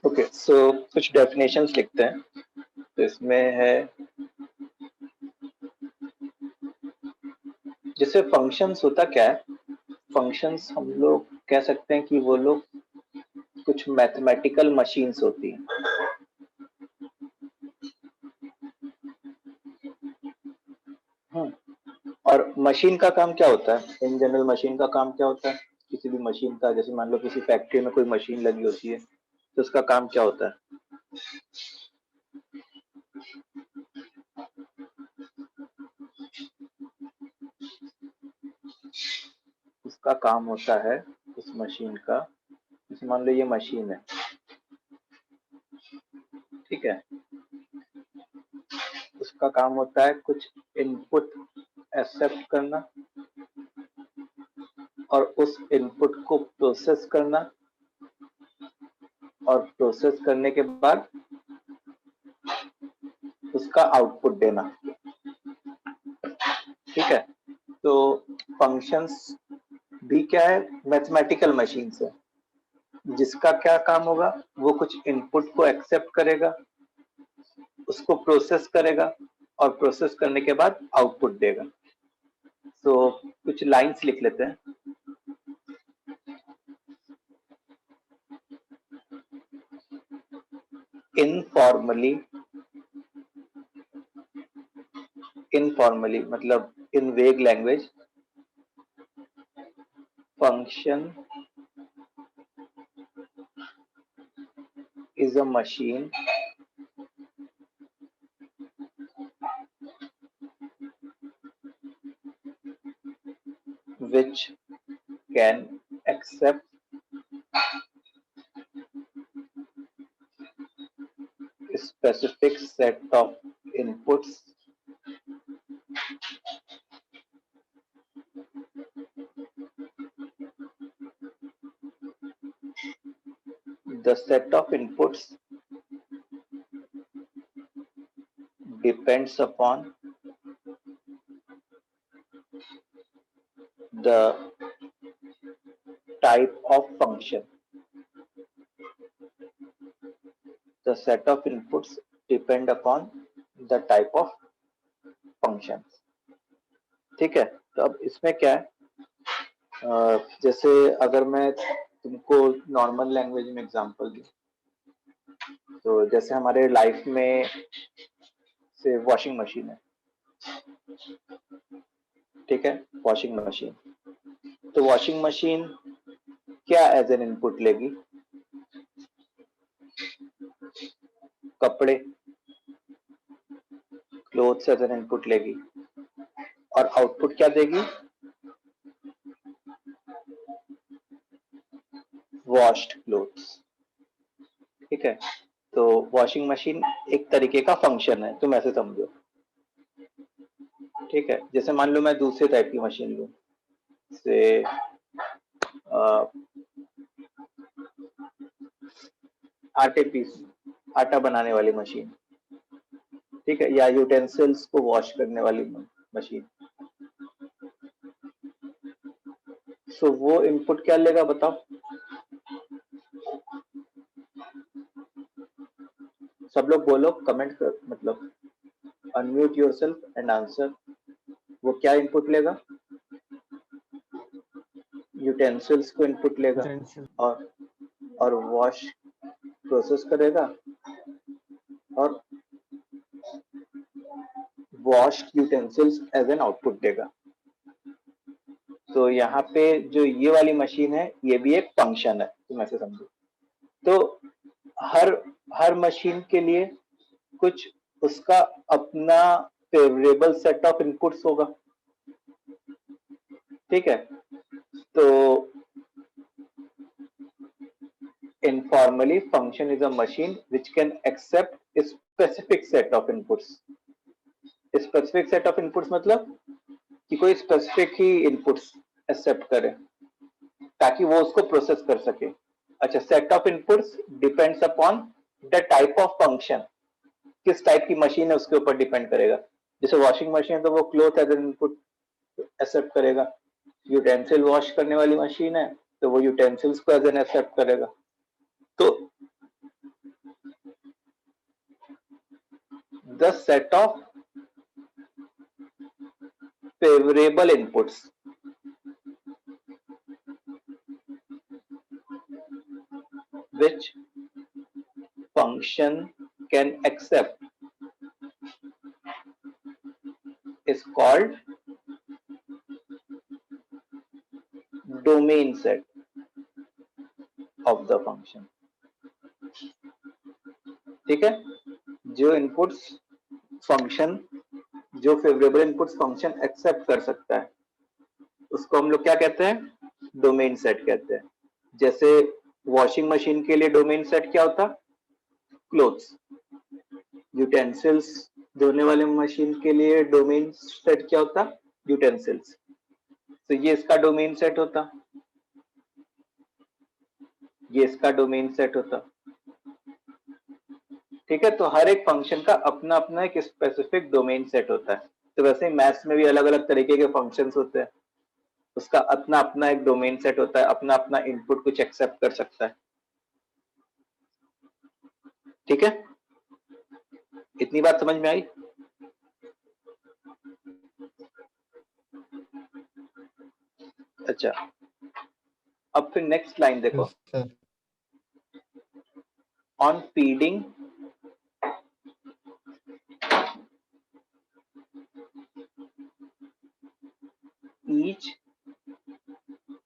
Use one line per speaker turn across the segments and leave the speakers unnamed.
Okay, so कुछ definitions लिखते हैं। तो इसमें है जैसे फंक्शंस होता क्या है, फंक्शंस हम लोग कह सकते हैं कि वो लोग कुछ मैथमेटिकल मशीन्स होती हैं। और मशीन का काम क्या होता है? इन जनरल मशीन का काम क्या होता है? किसी भी मशीन का, जैसे मान लो किसी फैक्ट्री में कोई मशीन लगी होती है, तो उसका काम क्या होता है? उसका काम होता है उस मशीन का, जैसे मान लो ये मशीन है, ठीक है, उसका काम होता है कुछ इनपुट एक्सेप्ट करना और उस इनपुट को प्रोसेस करना, और प्रोसेस करने के बाद उसका आउटपुट देना। ठीक है, तो फंक्शंस भी क्या है? मैथमेटिकल मशीन्स है, जिसका क्या काम होगा? वो कुछ इनपुट को एक्सेप्ट करेगा, उसको प्रोसेस करेगा और प्रोसेस करने के बाद आउटपुट देगा। तो कुछ लाइंस लिख लेते हैं। इनफॉर्मली मतलब इन वेग language, function is a machine which can accept a specific set of inputs the set of inputs depends upon the type of function. The set of inputs depend upon the type of functions. ठीक है, तो अब इसमें क्या है, जैसे अगर मैं तुमको नॉर्मल लैंग्वेज में एग्जांपल दूं, तो जैसे हमारे लाइफ में से वॉशिंग मशीन है, ठीक है, वॉशिंग मशीन। तो वॉशिंग मशीन क्या एज एन इनपुट लेगी? कपड़े, क्लोथ्स एज एन इनपुट लेगी, और आउटपुट क्या देगी? Washed clothes. ठीक है, तो वॉशिंग मशीन एक तरीके का फंक्शन है, तुम ऐसे समझो। ठीक है, जैसे मान लो मैं दूसरे टाइप की मशीन लूं, से आटा बनाने वाली मशीन, ठीक है, या यूटेंसिल्स को वॉश करने वाली मशीन। सो वो इनपुट क्या लेगा बताओ? सब लोग बोलो, कमेंट कर, मतलब अनम्यूट योरसेल्फ एंड आंसर। वो क्या इनपुट लेगा? यूटेंसिल्स को इनपुट लेगा और वॉश प्रोसेस करेगा और wash utensils as an output देगा। तो यहाँ पे जो ये वाली मशीन है, ये भी एक फंक्शन है, तुम ऐसे समझो। तो हर मशीन के लिए कुछ उसका अपना फेवरेबल सेट ऑफ इनपुट्स होगा। ठीक है, तो informally function is a machine which can accept a specific set of inputs. Specific set of inputs मतलब कि कोई स्पेसिफिक ही इनपुट्स एक्सेप्ट करे ताकि वो उसको प्रोसेस कर सके। अच्छा, set of inputs depends upon the type of function, किस टाइप की मशीन है उसके ऊपर डिपेंड करेगा। जैसे वॉशिंग मशीन है तो वो cloth as an input accept करेगा, यूटेंसिल वॉश करने वाली मशीन है तो वो यूटेंसिल्स को एज एन एक्सेप्ट करेगा। तो the set of favorable inputs which function can accept is called domain set of the function। ठीक है, जो इनपुट्स फंक्शन, जो फेवरेबल इनपुट्स फंक्शन एक्सेप्ट कर सकता है उसको हम लोग क्या कहते हैं, डोमेन सेट कहते हैं। जैसे वॉशिंग मशीन के लिए डोमेन सेट क्या होता, क्लोथ्स। यूटेंसिल्स धोने वाले मशीन के लिए डोमेन सेट क्या होता, यूटेंसिल्स। तो ये इसका डोमेन सेट होता, ये इसका डोमेन सेट होता। ठीक है, तो हर एक फंक्शन का अपना अपना एक स्पेसिफिक डोमेन सेट होता है। तो वैसे ही मैथ्स में भी अलग अलग तरीके के फंक्शंस होते हैं, उसका अपना अपना एक डोमेन सेट होता है, अपना अपना इनपुट कुछ एक्सेप्ट कर सकता है। ठीक है, इतनी बात समझ में आई? अच्छा, अब फिर नेक्स्ट लाइन देखो। On feeding each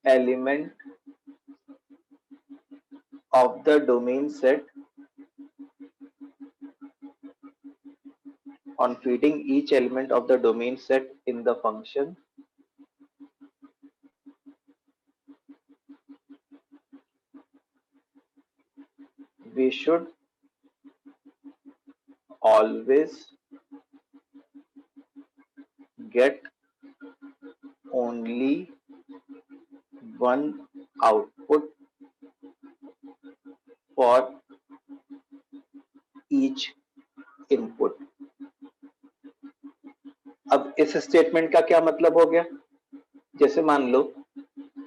element of the domain set, on feeding each element of the domain set in the function, we should always get only one output for each input। अब इस statement का क्या मतलब हो गया, जैसे मान लो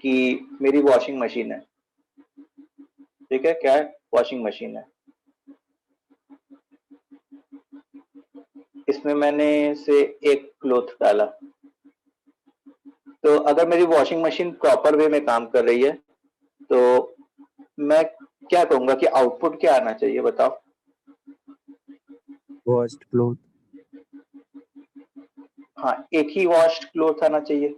कि मेरी वॉशिंग मशीन है। ठीक है, क्या है, वॉशिंग मशीन है। इसमें मैंने से एक क्लॉथ डाला। तो अगर मेरी वॉशिंग मशीन प्रॉपर वे में काम कर रही है तो मैं क्या कहूंगा कि आउटपुट क्या आना चाहिए, बताओ?
Washed cloth.
हाँ, एक ही वॉश्ड क्लॉथ आना चाहिए,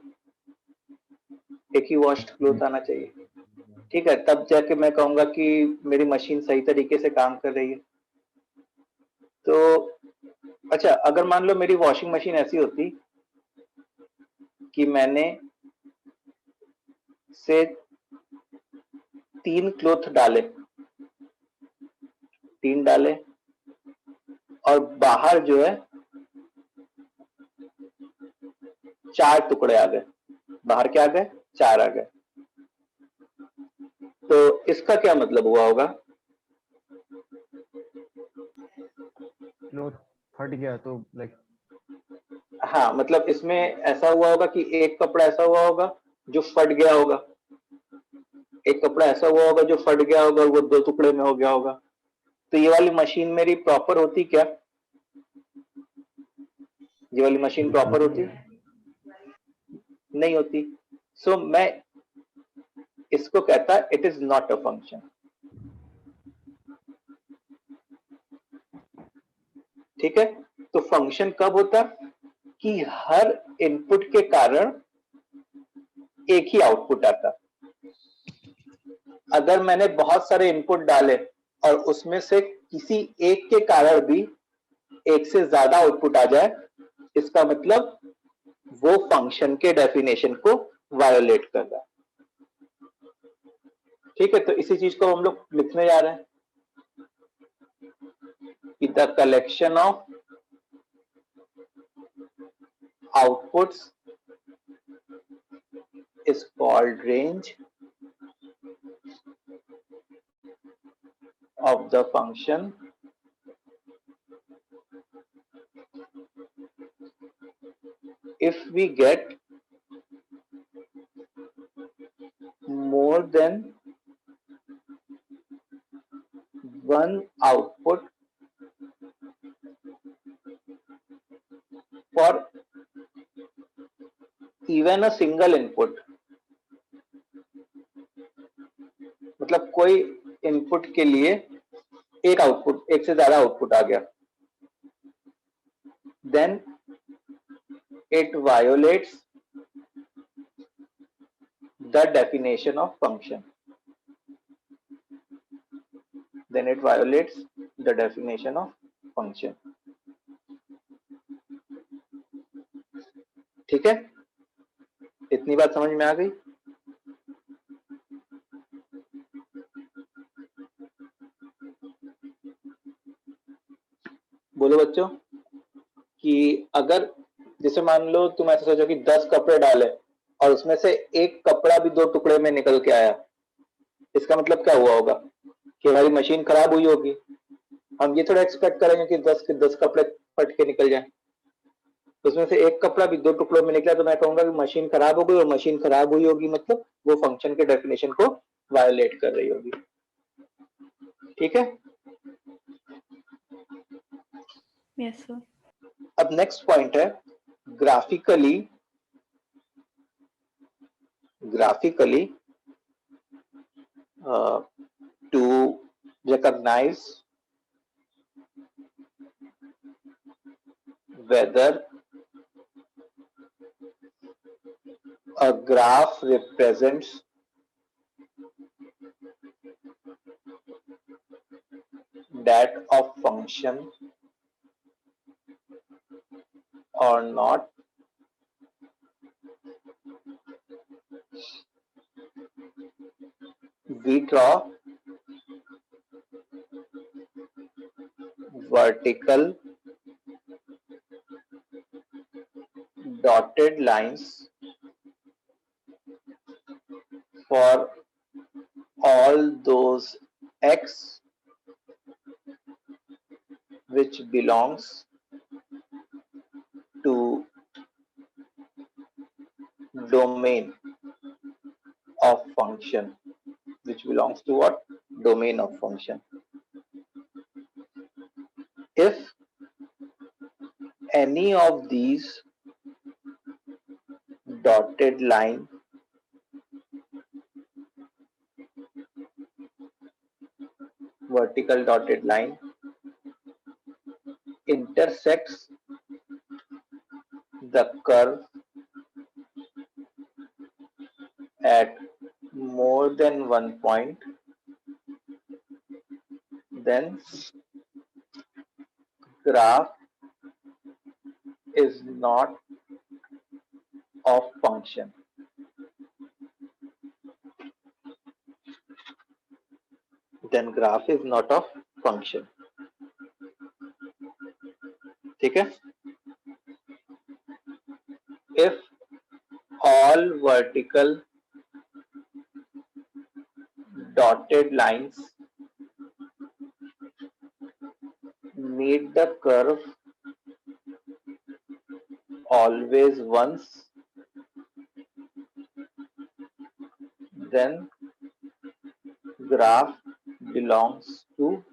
एक ही वॉश्ड क्लॉथ आना चाहिए। ठीक है, तब जाके मैं कहूंगा कि मेरी मशीन सही तरीके से काम कर रही है। तो अच्छा, अगर मान लो मेरी वॉशिंग मशीन ऐसी होती कि मैंने से 3 क्लॉथ डाले, 3 डाले और बाहर जो है 4 टुकड़े आ गए, बाहर क्या आ गए, 4 आ गए। तो इसका क्या मतलब हुआ होगा?
क्लॉथ फट गया तो लाइक,
हाँ, मतलब इसमें ऐसा हुआ होगा कि एक कपड़ा ऐसा हुआ होगा जो फट गया होगा, एक कपड़ा ऐसा हुआ होगा जो फट गया होगा, वो 2 टुकड़े में हो गया होगा। तो ये वाली मशीन मेरी प्रॉपर होती क्या? ये वाली मशीन प्रॉपर होती नहीं होती। सो मैं इसको कहता है it is not a function. ठीक है, तो फंक्शन कब होता कि हर इनपुट के कारण एक ही आउटपुट आता। अगर मैंने बहुत सारे इनपुट डाले और उसमें से किसी एक के कारण भी एक से ज्यादा आउटपुट आ जाए, इसका मतलब वो फंक्शन के डेफिनेशन को वायोलेट कर रहा है। ठीक है, तो इसी चीज को हम लोग लिखने जा रहे हैं कि the collection of outputs is called range of the function if we get more than one output for even a single input. मतलब कोई इनपुट के लिए एक आउटपुट, एक से ज्यादा आउटपुट आ गया, then it violates the definition of function. Then it violates the definition of function. ठीक है, इतनी बात समझ में आ गई? बोलो बच्चों कि अगर जैसे मान लो तुम ऐसा सोचो कि 10 कपड़े डाले और उसमें से एक कपड़ा भी 2 टुकड़े में निकल के आया, इसका मतलब क्या हुआ होगा कि हमारी मशीन खराब हुई होगी। हम ये थोड़ा एक्सपेक्ट करेंगे कि 10 के 10 कपड़े फट के निकल जाए, तो उसमें से एक कपड़ा भी 2 टुकड़ों में निकला तो मैं कहूंगा कि मशीन खराब हो गई, और मशीन खराब हुई होगी मतलब वो फंक्शन के डेफिनेशन को वायोलेट कर रही होगी। ठीक है,
यस सर।
अब नेक्स्ट पॉइंट है graphically to recognize whether a graph represents that of function or not, we draw vertical dotted lines for all those x which belongs to domain of function, which belongs to what? Domain of function. If any of these dotted line vertical dotted line intersects the curve at more than one point, then graph is not of function. Then graph is not of function. ठीक है? If all vertical dotted lines meet the curve always once, then graph belongs to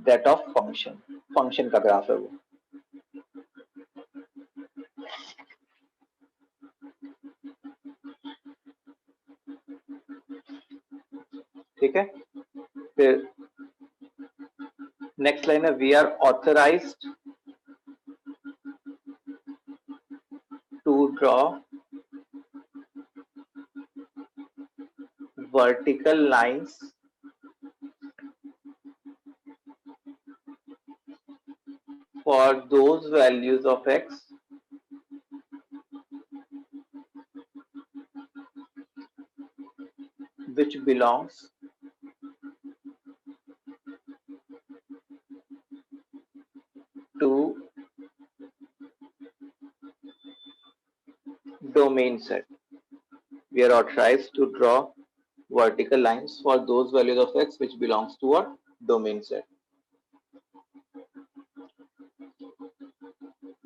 that of function. Function का graph है वो। ठीक है, फिर next line है we are authorised to draw vertical lines for those values of x which belongs to domain set. We are authorized to draw vertical lines for those values of x which belongs to a domain set.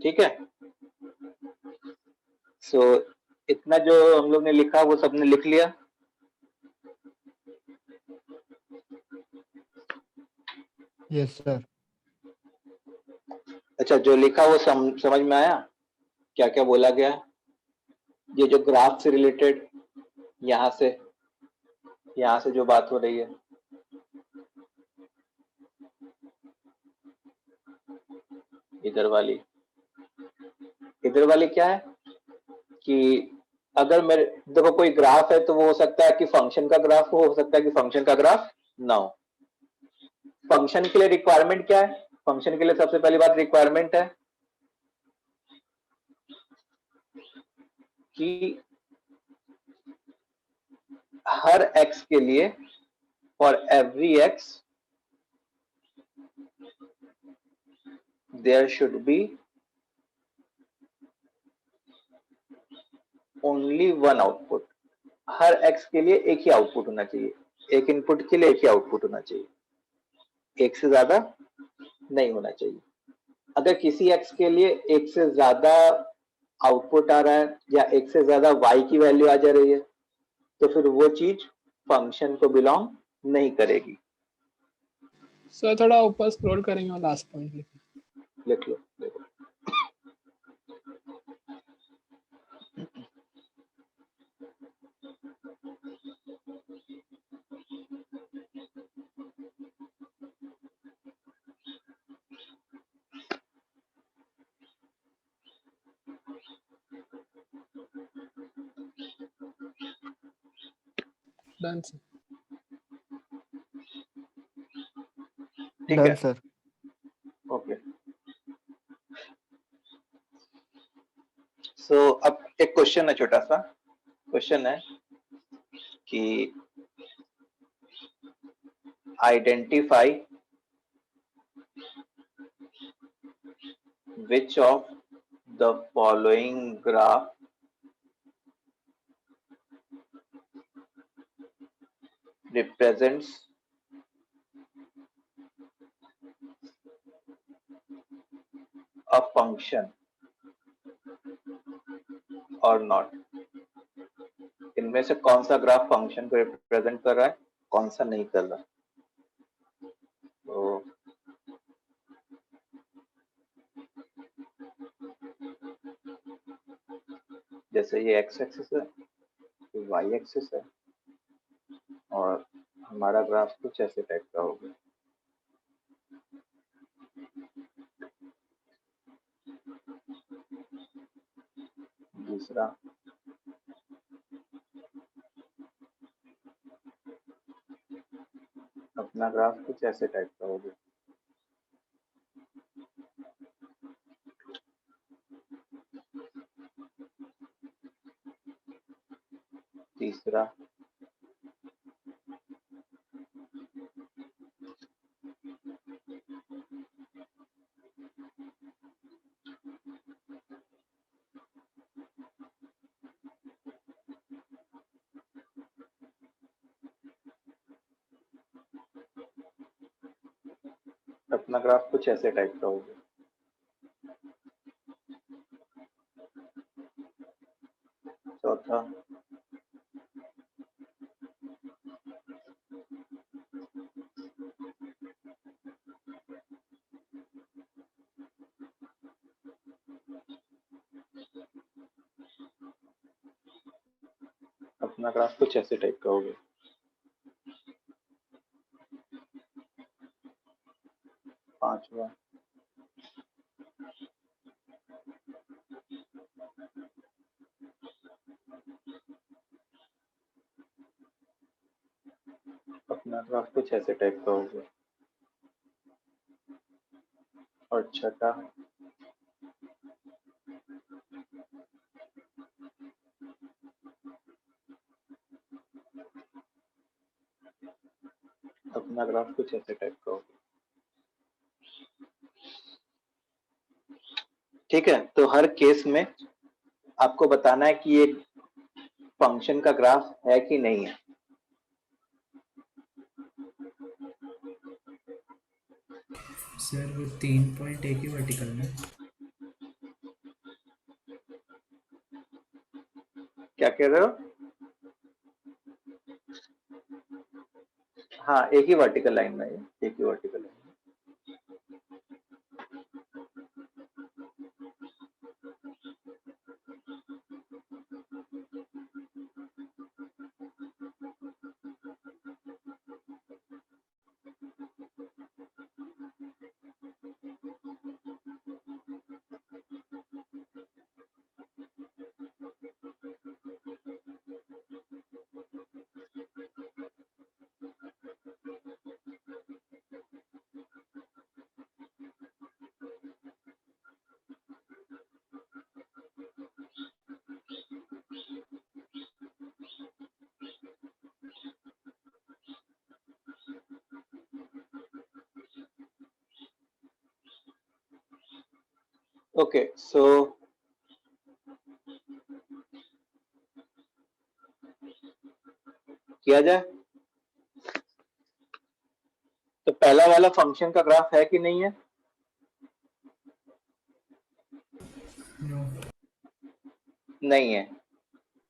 ठीक है, so इतना जो हम लोग ने लिखा वो सबने लिख लिया?
Yes sir.
अच्छा, जो लिखा वो समझ में आया क्या क्या बोला गया? ये जो ग्राफ से रिलेटेड यहाँ से जो बात हो रही है, इधर वाली क्या है कि अगर मेरे देखो कोई ग्राफ है तो वो हो सकता है कि फंक्शन का ग्राफ हो सकता है कि फंक्शन का ग्राफ ना हो। फंक्शन के लिए रिक्वायरमेंट क्या है? फंक्शन के लिए सबसे पहली बात रिक्वायरमेंट है कि हर x के लिए for every x there should be only one output. हर x के लिए एक ही आउटपुट होना चाहिए, एक इनपुट के लिए एक ही आउटपुट होना चाहिए, एक से ज्यादा नहीं होना चाहिए। अगर किसी x के लिए एक से ज्यादा आउटपुट आ रहा है या एक से ज्यादा y की वैल्यू आ जा रही है तो फिर वो चीज फंक्शन को बिलोंग नहीं करेगी।
सर थोड़ा ऊपर स्क्रॉल करेंगे और लास्ट पॉइंट
लिख लो, देखो।
Done sir.
ठीक है
डन सर।
ओके। सो अब एक क्वेश्चन है, छोटा सा क्वेश्चन है कि identify which of the following graph represents a function or not। इनमें से कौन सा ग्राफ फंक्शन को रिप्रेजेंट कर रहा है, कौन सा नहीं कर रहा। तो जैसे ये एक्स एक्सिस है, ये वाई एक्सिस है और हमारा ग्राफ कुछ ऐसे टाइप का होगा। दूसरा अपना ग्राफ कुछ ऐसे टाइप का होगा। तीसरा अपना ग्राफ कुछ ऐसे टाइप का होगा। चौथा अपना ग्राफ कुछ ऐसे टाइप का होगा। पांचवा अपना ग्राफ कुछ ऐसे टाइप का होगा। और छठा अपना ग्राफ कुछ ऐसे टाइप का होगा। ठीक है, तो हर केस में आपको बताना है कि ये फंक्शन का ग्राफ है कि नहीं है।
सर वो 3.1 ही वर्टिकल में।
क्या कह रहे हो? हाँ, एक ही वर्टिकल लाइन में है, एक ही वर्टिकल लाइन। ओके, सो किया जाए। तो पहला वाला फंक्शन का ग्राफ है कि नहीं है?
नो
नहीं है,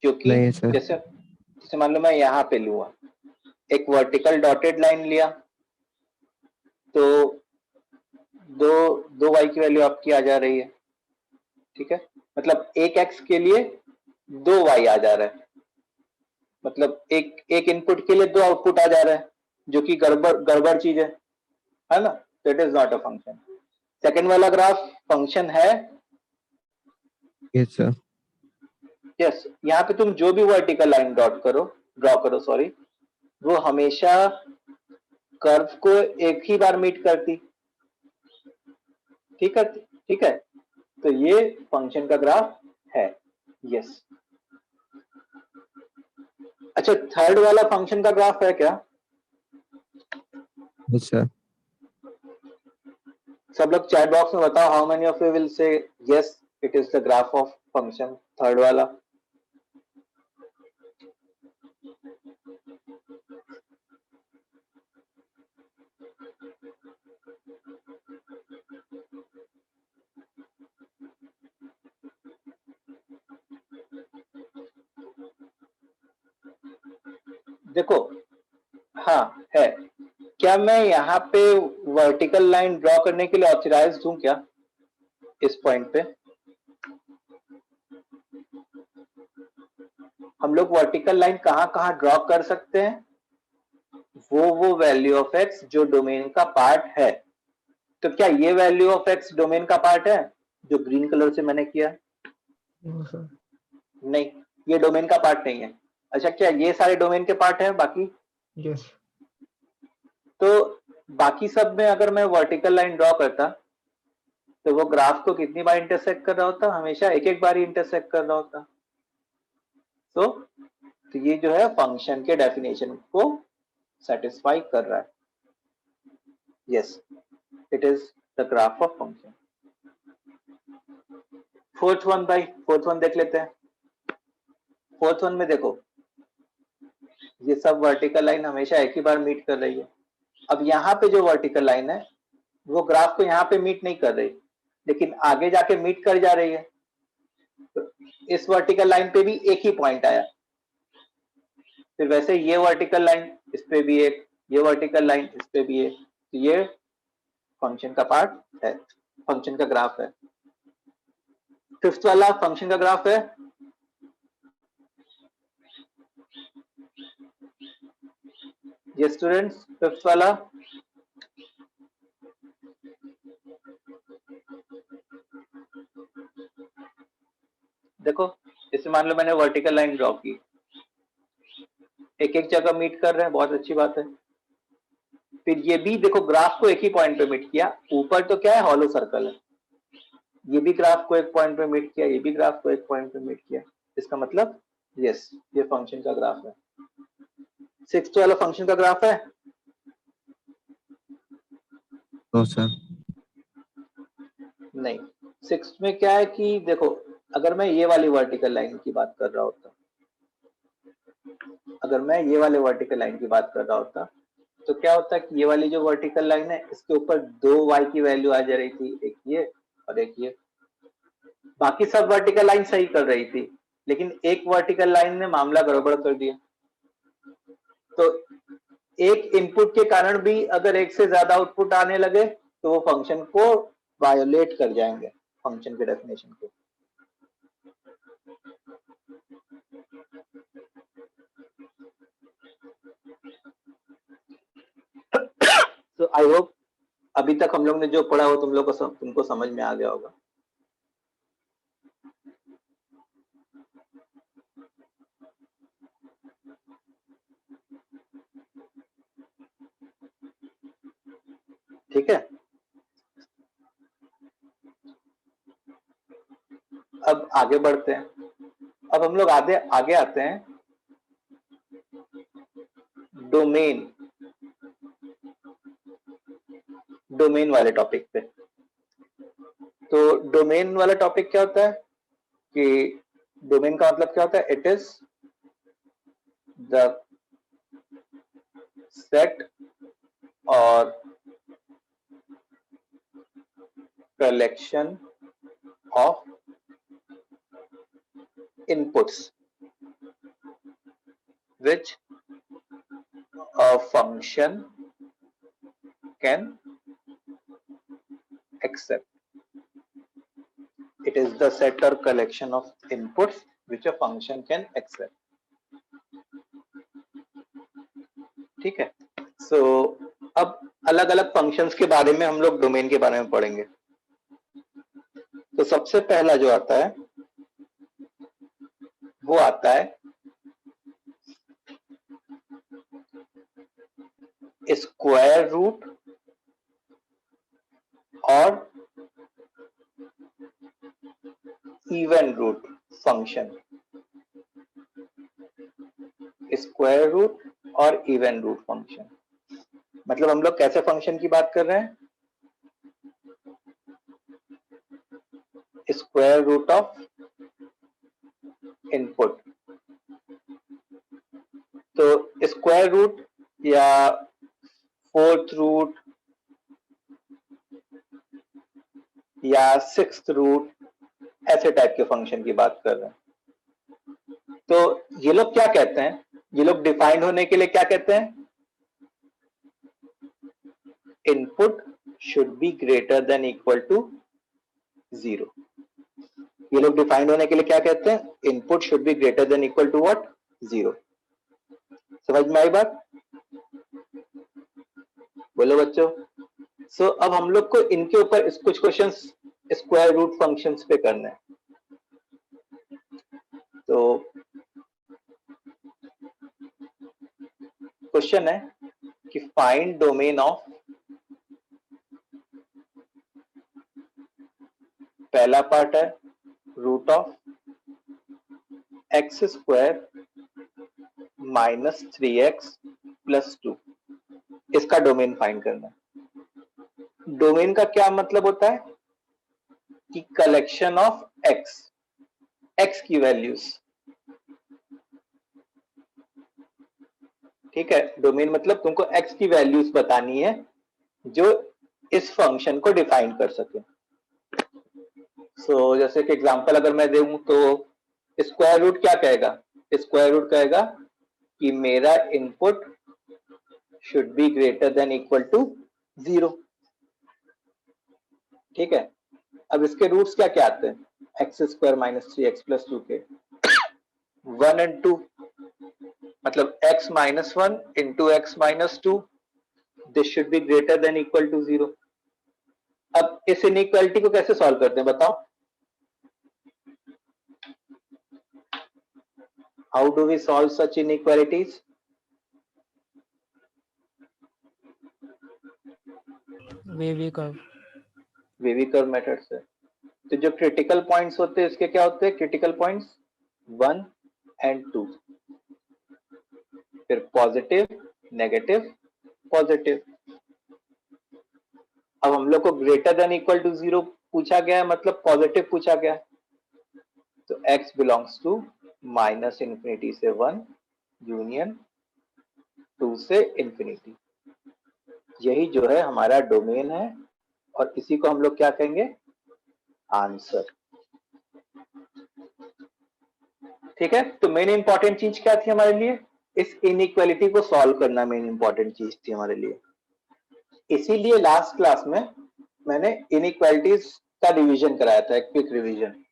क्योंकि
नहीं सर।
जैसे जैसे मान लो मैं यहाँ पे लूंगा, एक वर्टिकल डॉटेड लाइन लिया, तो दो वाई की वैल्यू आपकी आ जा रही है, ठीक है। मतलब एक एक्स के लिए 2 वाई आ जा रहा है, मतलब एक इनपुट के लिए 2 आउटपुट आ जा रहा है, जो कि गड़बड़ चीज है ना? तो it is not a function. Second वाला ग्राफ फंक्शन है।
Yes sir.
यस, यहाँ पे तुम जो भी वर्टिकल लाइन ड्रॉ करो सॉरी, वो हमेशा कर्व को एक ही बार मीट करती, ठीक है। तो ये फंक्शन का ग्राफ है। यस। अच्छा, थर्ड वाला फंक्शन का ग्राफ है क्या?
Yes sir.
सब लोग चैट बॉक्स में बताओ, how many of you will say yes it is the graph of function third वाला। देखो, हाँ है। क्या मैं यहाँ पे वर्टिकल लाइन ड्रॉ करने के लिए ऑथराइज हूं क्या इस पॉइंट पे? हम लोग वर्टिकल लाइन कहाँ ड्रॉ कर सकते हैं? वो वैल्यू ऑफ एक्स जो डोमेन का पार्ट है। तो क्या ये वैल्यू ऑफ एक्स डोमेन का पार्ट है जो ग्रीन कलर से मैंने किया?
No sir.
नहीं, ये डोमेन का पार्ट नहीं है। अच्छा, क्या ये सारे डोमेन के पार्ट हैं बाकी?
यस।
तो बाकी सब में अगर मैं वर्टिकल लाइन ड्रॉ करता तो वो ग्राफ को कितनी बार इंटरसेक्ट कर रहा होता? हमेशा एक बार ही इंटरसेक्ट कर रहा होता। तो ये जो है फंक्शन के डेफिनेशन को सेटिस्फाई कर रहा है। Yes, it is the graph of function. Fourth one देख लेते हैं। फोर्थ वन में देखो, ये सब वर्टिकल लाइन हमेशा एक ही बार मीट कर रही है। अब यहाँ पे जो वर्टिकल लाइन है वो ग्राफ को यहाँ पे मीट नहीं कर रही, लेकिन आगे जाके मीट कर जा रही है। तो इस वर्टिकल लाइन पे भी एक ही पॉइंट आया, फिर वैसे ये वर्टिकल लाइन इस पे भी एक, ये वर्टिकल लाइन इस पे भी एक, तो ये फंक्शन का पार्ट है, फंक्शन का ग्राफ है। फिफ्थ वाला फंक्शन का ग्राफ है। ये स्टूडेंट्स, फिफ्थ वाला देखो, जैसे मान लो मैंने वर्टिकल लाइन ड्रॉ की, एक जगह मीट कर रहे हैं, बहुत अच्छी बात है। फिर ये भी देखो, ग्राफ को एक ही पॉइंट पे मीट किया। ऊपर तो क्या है, हॉलो सर्कल है। ये भी ग्राफ को एक पॉइंट पे मीट किया, ये भी ग्राफ को एक पॉइंट पे मीट किया। इसका मतलब यस, ये फंक्शन का ग्राफ है। सिक्स्थ वाला फंक्शन का ग्राफ है।
No sir.
नहीं, सिक्स्थ में क्या है कि देखो, अगर मैं ये वाली वर्टिकल लाइन की बात कर रहा होता, तो क्या होता कि ये वाली जो वर्टिकल लाइन है इसके ऊपर 2 y की वैल्यू आ जा रही थी, एक ये और एक ये। बाकी सब वर्टिकल लाइन सही कर रही थी, लेकिन एक वर्टिकल लाइन ने मामला गड़बड़ कर दिया। तो एक इनपुट के कारण भी अगर एक से ज्यादा आउटपुट आने लगे तो वो फंक्शन को वायोलेट कर जाएंगे, फंक्शन के डेफिनेशन को। तो आई होप अभी तक हम लोग ने जो पढ़ा हो तुमको समझ में आ गया होगा। ठीक है, अब आगे बढ़ते हैं। अब हम लोग आगे आते हैं डोमेन वाले टॉपिक पे। तो डोमेन वाला टॉपिक क्या होता है कि डोमेन का मतलब क्या होता है? इट इज द सेट और collection of inputs which a function can accept. It is the set or collection of inputs which a function can accept. ठीक है, सो अब अलग अलग फंक्शंस के बारे में हम लोग डोमेन के बारे में पढ़ेंगे। तो सबसे पहला जो आता है वो आता है स्क्वायर रूट और even root function. Square root और इवन रूट फंक्शन मतलब हम लोग कैसे फंक्शन की बात कर रहे हैं? Square root of input. तो स्क्वायर रूट या फोर्थ रूट या सिक्स्थ रूट ऐसे टाइप के फंक्शन की बात कर रहे हैं। तो ये लोग क्या कहते हैं? ये लोग डिफाइंड होने के लिए क्या कहते हैं? Input should be greater than equal to 0। ये लोग डिफाइंड होने के लिए क्या कहते हैं? Input should be greater than equal to what? 0। समझ में आई बात? बोलो बच्चों। सो अब हम लोग को इनके ऊपर कुछ क्वेश्चंस स्क्वायर रूट फंक्शंस पे करने हैं। तो क्वेश्चन है कि फाइंड डोमेन ऑफ, पहला पार्ट है root of x square minus 3x plus 2, इसका डोमेन फाइंड करना है। डोमेन का क्या मतलब होता है कि कलेक्शन ऑफ एक्स की वैल्यूज। ठीक है, डोमेन मतलब तुमको एक्स की वैल्यूज बतानी है जो इस फंक्शन को डिफाइन कर सके। सो जैसे कि एग्जांपल अगर मैं दूं तो स्क्वायर रूट क्या कहेगा? स्क्वायर रूट कहेगा कि मेरा input should be greater than equal to 0। ठीक है, अब इसके रूट्स क्या क्या आते हैं? X square minus 3x plus 2 के 1 एंड 2, मतलब x minus 1 into x minus 2, this should be greater than equal to 0। अब इस इनइक्वालिटी को कैसे सॉल्व करते हैं बताओ? How do we solve such inequalities?
Wavy curve
method से। तो जो क्रिटिकल पॉइंट्स होते हैं इसके क्या होते हैं? क्रिटिकल पॉइंट्स 1 एंड 2, फिर पॉजिटिव नेगेटिव पॉजिटिव। अब हम लोग को ग्रेटर देन इक्वल टू 0 पूछा गया है, मतलब पॉजिटिव पूछा गया है। तो x belongs to minus infinity से 1 यूनियन 2 से इंफिनिटी। यही जो है हमारा डोमेन है और इसी को हम लोग क्या कहेंगे? आंसर। ठीक है, तो मेन इंपॉर्टेंट चीज क्या थी हमारे लिए, इस इनइक्वालिटी को सॉल्व करना मेन इंपॉर्टेंट चीज थी हमारे लिए। इसीलिए लास्ट क्लास में मैंने इनइक्वालिटीज का रिवीजन कराया था, एक क्विक रिवीजन।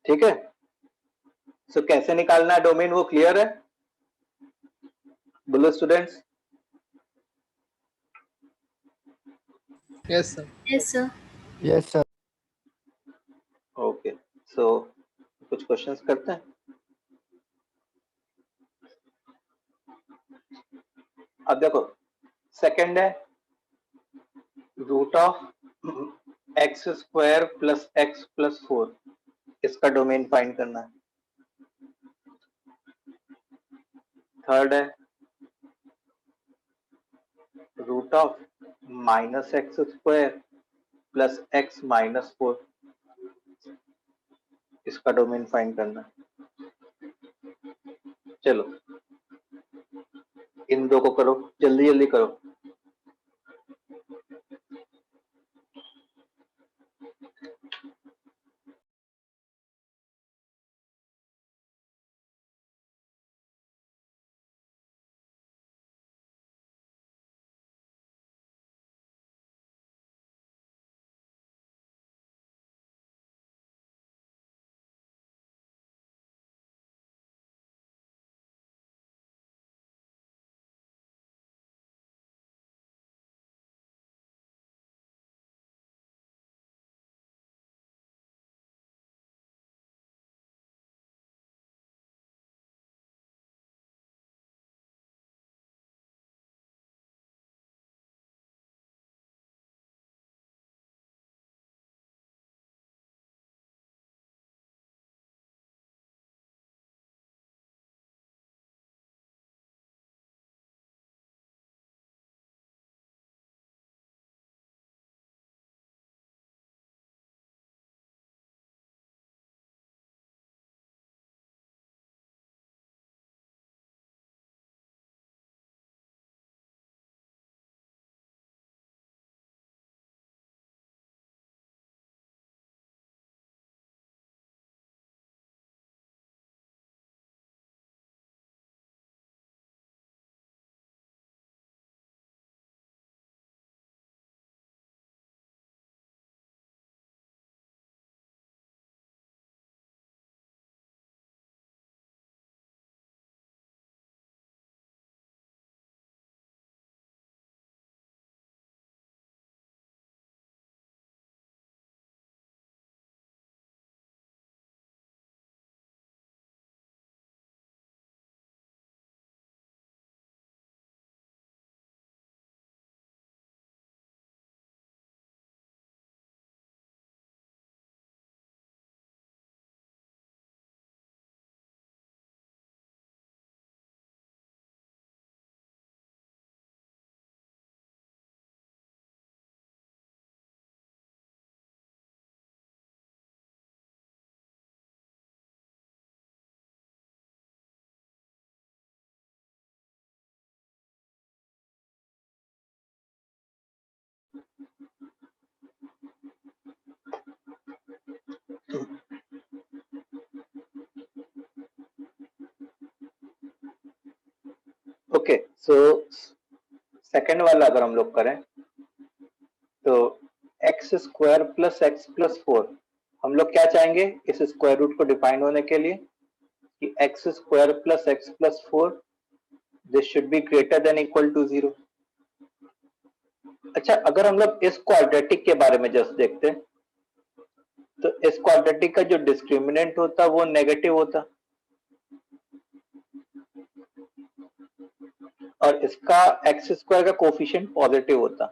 ठीक है, सो कैसे निकालना है डोमेन वो क्लियर है? बोलो students.
Yes sir.
Yes, sir.
Yes, sir.
Okay, so कुछ क्वेश्चंस करते हैं। अब देखो, सेकंड है root of x square plus x plus 4, इसका डोमेन फाइंड करना है। थर्ड है root of minus x square plus x minus 4, इसका डोमेन फाइंड करना है। चलो इन दो को करो, जल्दी जल्दी करो। ओके, सो सेकंड वाला अगर हम लोग करें तो x square plus x plus 4, हम लोग क्या चाहेंगे इस स्क्वायर रूट को डिफाइन होने के लिए कि x square plus x plus 4 this should be greater than equal to 0। अच्छा, अगर हम लोग इस क्वाड्रेटिक के बारे में जस्ट देखते हैं तो इस क्वाड्रेटिक का जो डिस्क्रिमिनेंट होता वो नेगेटिव होता और इसका एक्स स्क्वायर का कोफिशिएंट पॉजिटिव होता।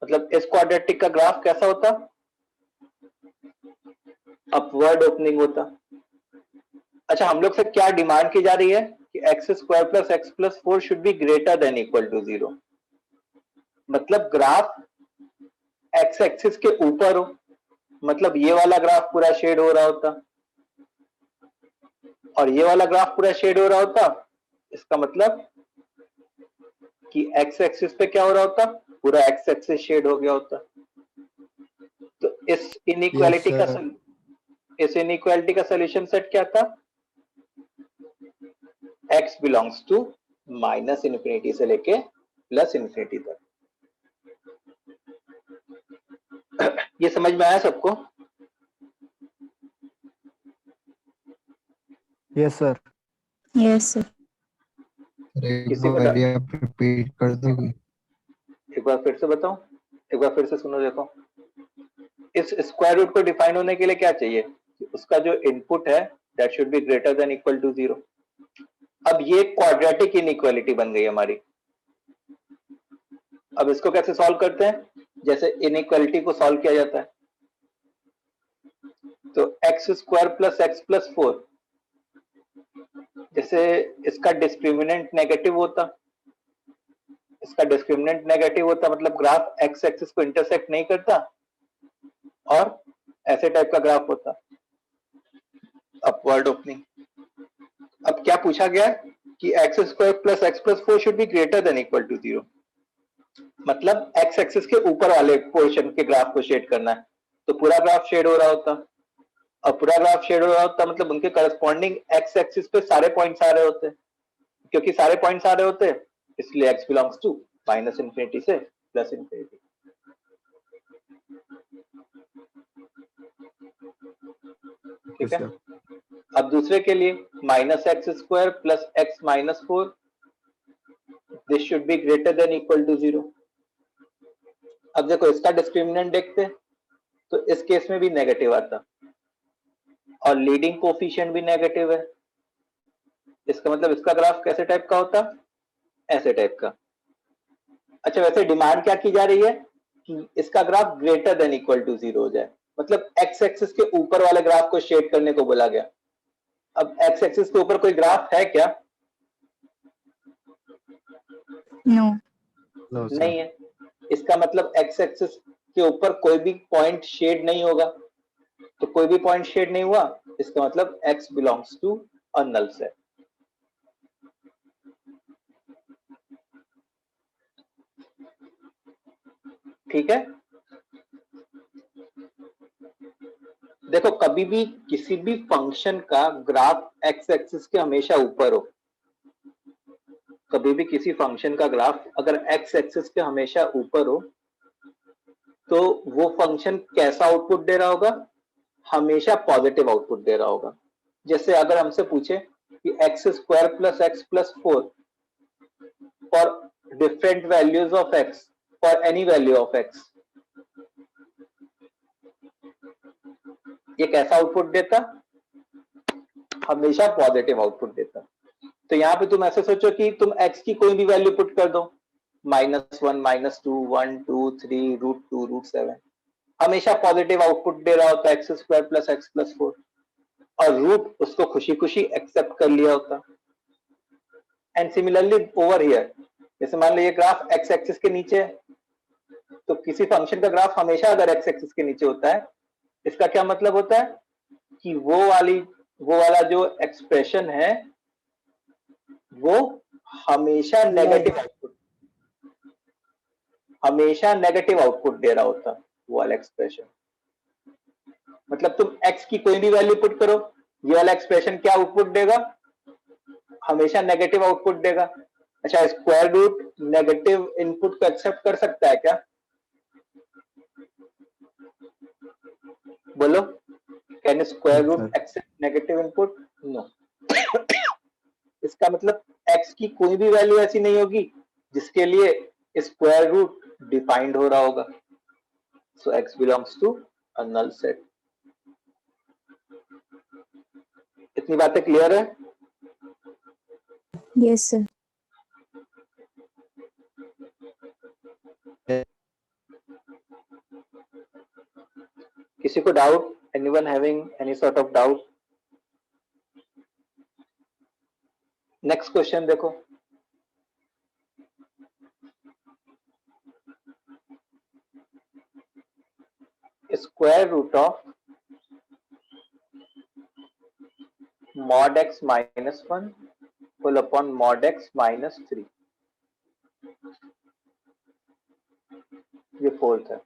मतलब इस क्वाड्रेटिक का ग्राफ कैसा होता, अपवर्ड ओपनिंग होता। अच्छा, हम लोग से क्या डिमांड की जा रही है कि x square plus x plus 4 should be greater than equal to 0। मतलब ग्राफ एक्स एक्सिस के ऊपर हो, मतलब ये वाला ग्राफ पूरा शेड हो रहा होता और ये वाला ग्राफ पूरा शेड हो रहा होता। इसका मतलब कि एक्स एक्सिस पे क्या हो रहा होता, पूरा एक्स एक्सिस शेड हो गया होता। तो इस इनइक्वालिटी
Yes,
का
sir.
इस इनइक्वालिटी का सोल्यूशन सेट क्या था? x belongs to minus infinity से लेके प्लस इन्फिनिटी तक। ये समझ में आया सबको?
Yes, sir.
Yes, sir.
एक
किसी को
बार आप रिपीट कर दोगे?
एक बार फिर से बताऊं, एक बार फिर से सुनो। देखो, इस स्क्वायर रूट को डिफाइन होने के लिए क्या चाहिए? उसका जो इनपुट है that should be greater than equal to 0। अब ये क्वाड्रेटिक इनइक्वालिटी बन गई हमारी। अब इसको कैसे सॉल्व करते हैं? जैसे इनइक्वालिटी को सॉल्व किया जाता है, तो x square plus x plus 4, जैसे इसका डिस्क्रिमिनेंट नेगेटिव होता, इसका डिस्क्रिमिनेंट नेगेटिव होता मतलब ग्राफ एक्स एक्सिस को इंटरसेक्ट नहीं करता और ऐसे टाइप का ग्राफ होता, अपवर्ड ओपनिंग। अब क्या पूछा गया कि x square plus x plus 4 should be greater than equal to 0, मतलब एक्स एक्सिस के ऊपर वाले पोर्शन के ग्राफ को शेड करना है, तो पूरा ग्राफ शेड हो रहा होता, और पूरा ग्राफ शेड हो रहा होता मतलब उनके करस्पॉन्डिंग एक्स एक्सिस पे सारे पॉइंट्स आ रहे होते, क्योंकि सारे पॉइंट्स आ रहे होते इसलिए x belongs to minus infinity से प्लस इन्फिनिटी। ठीक है। अब दूसरे के लिए minus x square plus x minus 4, this should be greater than equal to 0। अब देखो इसका डिस्क्रिमिनेंट देखते, तो इस केस में भी नेगेटिव आता और लीडिंग कोफिशिएंट भी नेगेटिव है, इसका मतलब इसका ग्राफ कैसे टाइप का होता? ऐसे टाइप का। अच्छा, वैसे डिमांड क्या की जा रही है कि इसका graph greater than equal to 0 हो जाए, मतलब एक्स एक्सिस के ऊपर वाले ग्राफ को शेड करने को बोला गया। अब एक्स एक्सिस के ऊपर कोई ग्राफ है क्या?
No.
No, sir.
नहीं है, इसका मतलब एक्स एक्सिस के ऊपर कोई भी पॉइंट शेड नहीं होगा, तो कोई भी पॉइंट शेड नहीं हुआ, इसका मतलब x belongs to a null set. ठीक है। देखो, कभी भी किसी भी फंक्शन का ग्राफ एक्स एक्सिस के हमेशा ऊपर हो, कभी भी किसी फंक्शन का ग्राफ अगर एक्स एक्सिस के हमेशा ऊपर हो, तो वो फंक्शन कैसा आउटपुट दे रहा होगा? हमेशा पॉजिटिव आउटपुट दे रहा होगा। जैसे अगर हमसे पूछे कि x square plus x plus 4 for different values of x for any value of x, ये कैसा आउटपुट देता? हमेशा पॉजिटिव आउटपुट देता। तो यहाँ पे तुम ऐसे सोचो कि तुम x की कोई भी वैल्यू पुट कर दो, -1, -2, 1, 2, 3, √2, √7, हमेशा पॉजिटिव आउटपुट दे रहा होता x square plus x plus 4, और रूट उसको खुशी खुशी एक्सेप्ट कर लिया होता। एंड सिमिलरली ओवर हियर, जैसे मान लो ये ग्राफ एक्स एक्सिस के नीचे है, तो किसी फंक्शन का ग्राफ हमेशा अगर एक्स एक्सिस के नीचे होता है, इसका क्या मतलब होता है कि वो वाला जो एक्सप्रेशन है वो हमेशा नेगेटिव आउटपुट दे रहा होता, वो वाला एक्सप्रेशन। मतलब तुम x की कोई भी वैल्यू पुट करो, ये वाला एक्सप्रेशन क्या आउटपुट देगा? हमेशा नेगेटिव आउटपुट देगा। अच्छा, स्क्वायर रूट नेगेटिव इनपुट को एक्सेप्ट कर सकता है क्या? बोलो, can square root accept negative input? No. इसका मतलब x की कोई भी वैल्यू ऐसी नहीं होगी जिसके लिए स्क्वायर रूट डिफाइंड हो रहा होगा। So x belongs to a null set. इतनी बातें क्लियर है?
Yes, sir.
किसी को doubt? Anyone having any sort of doubt? Next question देखो, square root of mod x minus 1 full upon mod x minus 3, ये फोर्थ है।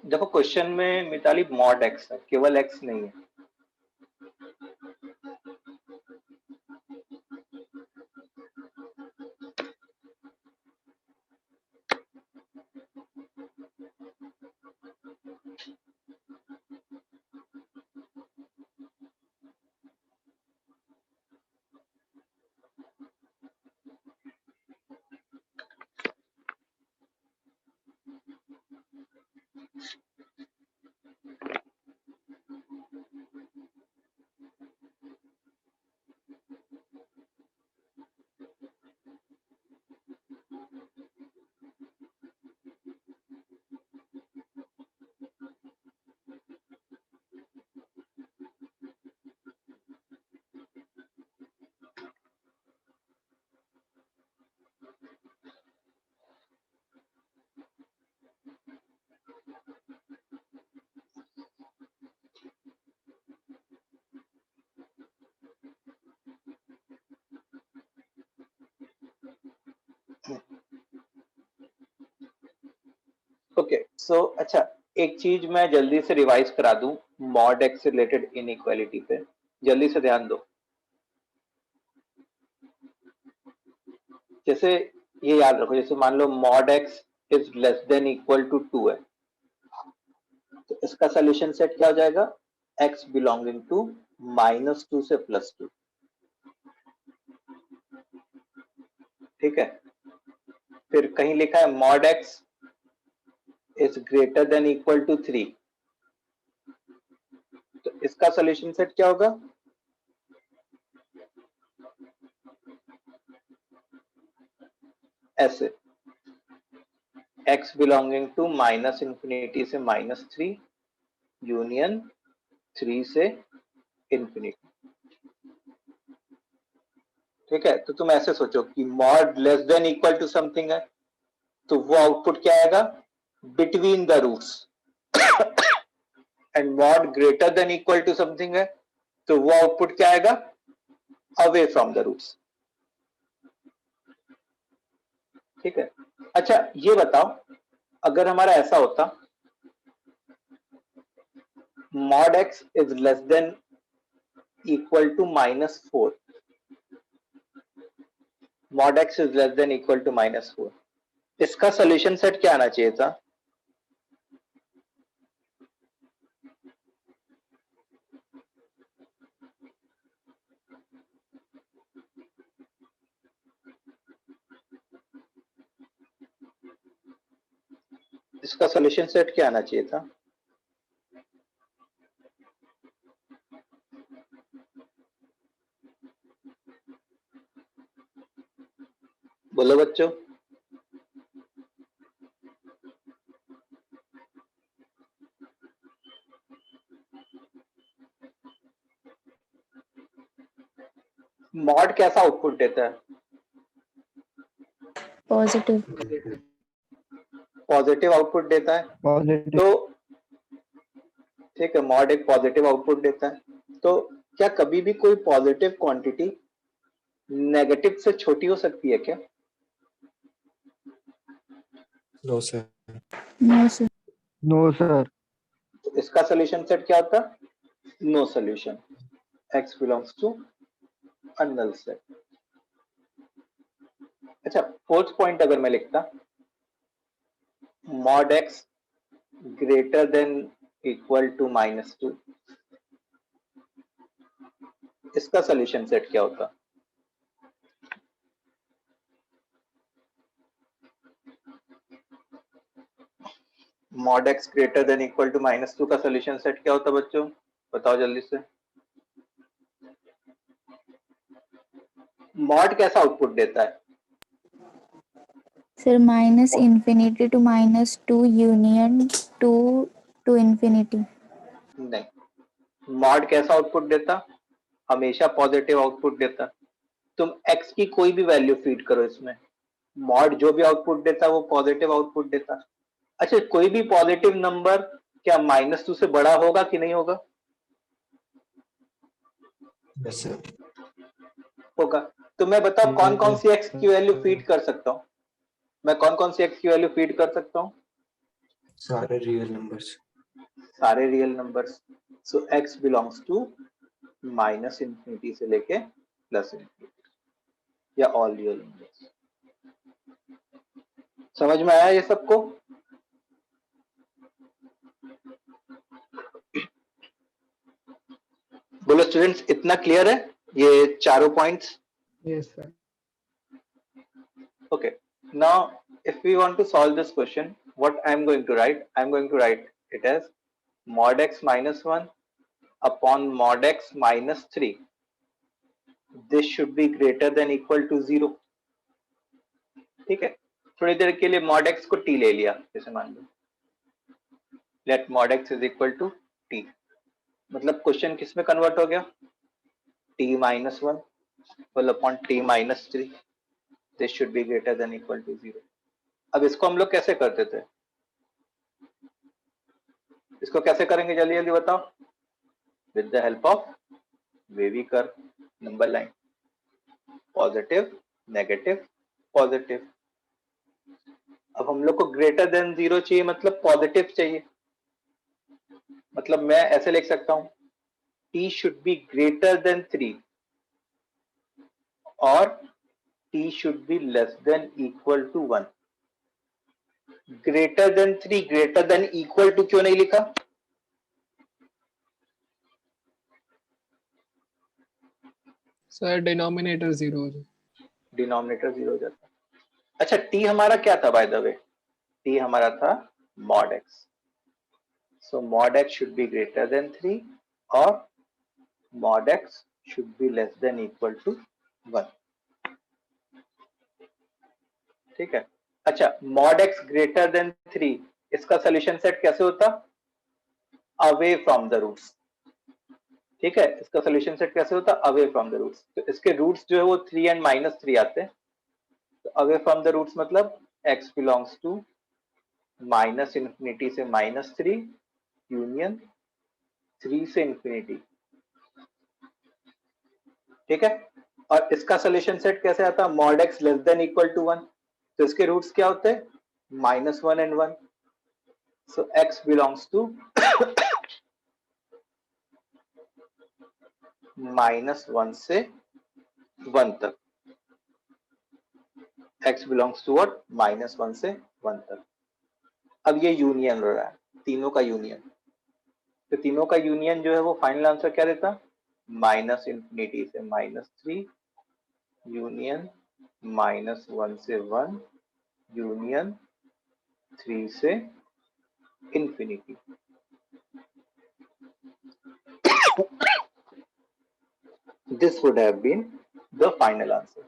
देखो question में मिताली मॉड एक्स है, केवल एक्स नहीं है। ओके सो अच्छा, एक चीज मैं जल्दी से रिवाइज करा दूं मॉड एक्स से रिलेटेड इनइक्वालिटी पे, जल्दी से ध्यान दो। जैसे ये याद रखो, जैसे मान लो mod x is less than equal to 2 है, तो इसका सोल्यूशन सेट क्या हो जाएगा? x बिलोंगिंग टू -2 से +2। ठीक है, फिर कहीं लिखा है mod x is greater than equal to 3, तो इसका सोल्यूशन सेट क्या होगा? ऐसे x बिलोंगिंग टू -∞ से -3 यूनियन 3 से इंफिनिटी। ठीक है, तो तुम ऐसे सोचो कि mod less than equal to something है, तो वो आउटपुट क्या आएगा? Between the roots. And mod greater than equal to something है, तो वो आउटपुट क्या आएगा? Away from the roots. ठीक है, अच्छा ये बताओ, अगर हमारा ऐसा होता mod x is less than equal to -4, mod x is less than equal to -4, इसका सोल्यूशन सेट क्या आना चाहिए था? इसका सोल्यूशन सेट क्या आना चाहिए था? बोलो बच्चों। मॉड कैसा आउटपुट देता है?
Positive.
पॉजिटिव आउटपुट देता है।
पॉजिटिव।
तो ठीक है, मॉड एक पॉजिटिव आउटपुट देता है, तो क्या कभी भी कोई पॉजिटिव क्वांटिटी नेगेटिव से छोटी हो सकती है क्या?
No sir.
No, sir.
No sir.
तो इसका सोल्यूशन सेट क्या होता? No solution, x belongs to a null set. अच्छा, फोर्थ पॉइंट अगर मैं लिखता mod x greater than equal to -2, इसका सोल्यूशन सेट क्या होता? Mod x greater than equal to -2 का सोल्यूशन सेट क्या होता बच्चों? बताओ जल्दी से। मॉड कैसा आउटपुट देता है?
Sir, -∞ to -2 union 2 to infinity.
नहीं, मॉड कैसा आउटपुट देता? हमेशा पॉजिटिव आउटपुट देता। तुम x की कोई भी वैल्यू फीड करो इसमें, मॉड जो भी आउटपुट देता वो पॉजिटिव आउटपुट देता। अच्छा, कोई भी पॉजिटिव नंबर क्या -2 से बड़ा होगा कि नहीं होगा?
Yes sir.
होगा। तो मैं बताओ कौन कौन सी x की वैल्यू
Yes,
फीड कर सकता हूँ? मैं कौन कौन सी x की वैल्यू फीड कर सकता हूँ?
सारे रियल नंबर्स।
सारे real numbers. So x belongs to minus infinity से लेके प्लस इंफिनिटी या ऑल रियल नंबर्स। समझ में आया ये सबको? बोलो स्टूडेंट्स, इतना क्लियर है ये चारों points?
Yes, sir.
Okay, now if we want to solve this question, what I'm going to write? I'm going to write it as mod x minus 1 upon mod x minus 3. This should be greater than equal to 0. ठीक है, थोड़ी देर के लिए mod x को t ले लिया, जैसे मान लो let mod x is equal to t, मतलब क्वेश्चन किस में कन्वर्ट हो गया? t minus 1 whole upon t minus 3. This should be greater than equal to 0. अब इसको हम लोग कैसे करते थे? इसको कैसे करेंगे जल्दी जल्दी बताओ? With the help of wavy curve, number line, positive negative positive. अब हम लोग को ग्रेटर देन 0 चाहिए, मतलब पॉजिटिव चाहिए, मतलब मैं ऐसे लिख सकता हूं t should be greater than 3 और t should be less than equal to 1। Greater than 3 greater than equal to क्यों नहीं लिखा?
Sir, denominator 0 हो जाए.
डिनोमिनेटर 0 हो जाता। अच्छा, t हमारा क्या था बाय द वे? t हमारा था mod x, so mod x should be greater than 3 और mod x should be less than equal to 1। ठीक है, अच्छा mod x greater than 3, इसका सोल्यूशन सेट कैसे होता? Away from the roots. ठीक है, इसका सोल्यूशन सेट कैसे होता? Away from the roots. तो इसके रूट्स जो है वो 3 एंड -3 आते हैं, तो अवे फ्रॉम द रूट्स मतलब x belongs to minus infinity से -3 यूनियन 3 से इंफिनिटी। ठीक है, और इसका सोल्यूशन सेट कैसे आता? Mod x less than equal to 1, तो इसके रूट्स क्या होते हैं? -1 and 1, so x belongs to -1 से 1 तक। x belongs to what? -1 से 1 तक। अब ये यूनियन हो रहा है, तीनों का यूनियन, तो तीनों का यूनियन जो है वो फाइनल आंसर क्या देता? माइनस इंफिनिटी से -3 यूनियन -1 से 1 यूनियन 3 से infinity. This would have been the final answer.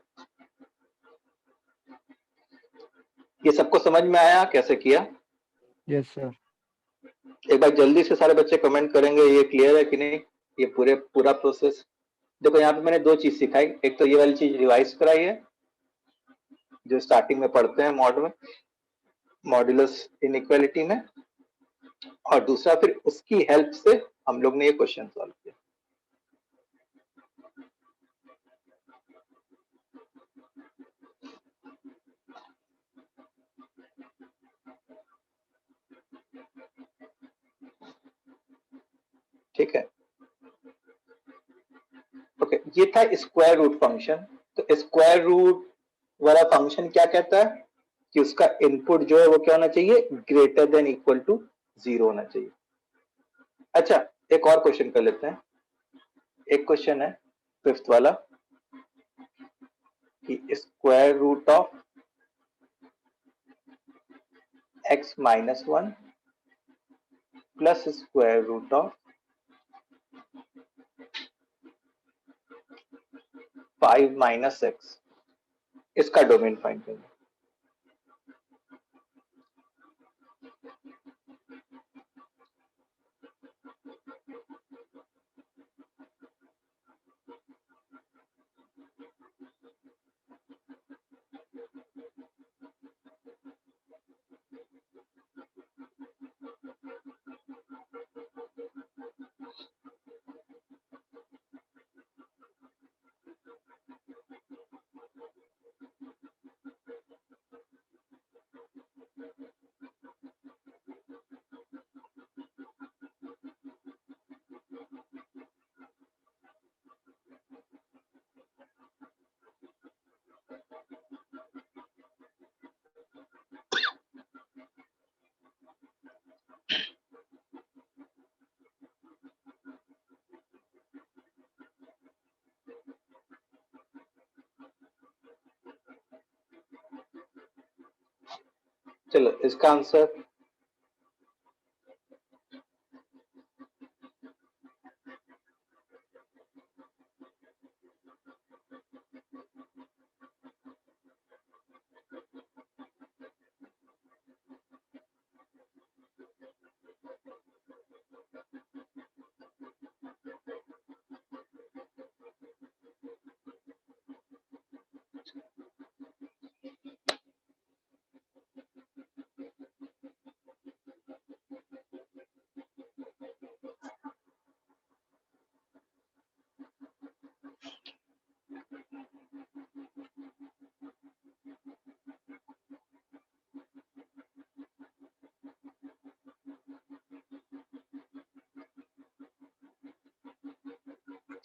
ये सबको समझ में आया कैसे किया?
Yes, sir.
एक बार जल्दी से सारे बच्चे कमेंट करेंगे ये क्लियर है कि नहीं, ये पूरा प्रोसेस। देखो यहाँ पे मैंने दो चीज सिखाई, एक तो ये वाली चीज रिवाइज कराई है जो स्टार्टिंग में पढ़ते हैं मॉड में, मॉड्यूलस इनइक्वालिटी में, और दूसरा फिर उसकी हेल्प से हम लोग ने ये क्वेश्चन सॉल्व किया। ठीक है, ओके, ये था स्क्वायर रूट फंक्शन। तो स्क्वायर रूट वाला फंक्शन क्या कहता है कि उसका इनपुट जो है वो क्या होना चाहिए? ग्रेटर देन इक्वल टू 0 होना चाहिए। अच्छा, एक और क्वेश्चन कर लेते हैं। एक क्वेश्चन है 5th वाला कि square root of x minus 1 plus square root of 5 minus x, इसका डोमेन फाइंड करना। चलो इसका आंसर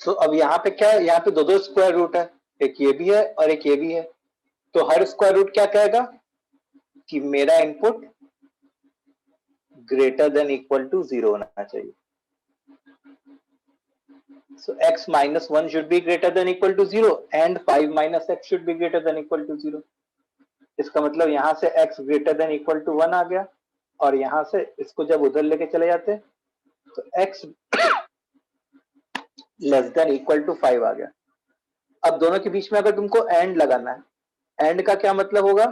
तो अब यहाँ पे क्या है, यहाँ पे दो स्क्वायर रूट है, एक ये भी है और एक ये भी है। तो हर स्क्वायर रूट क्या कहेगा कि मेरा input greater than equal to 0 होना चाहिए। So x minus 1 should be greater than equal to 0 and 5 minus x should be greater than equal to 0. इसका मतलब यहां से x greater than equal to 1 आ गया और यहां से इसको जब उधर लेके चले जाते तो x less than equal to 5 आ गया। अब दोनों के बीच में अगर तुमको एंड लगाना है, एंड का क्या मतलब होगा?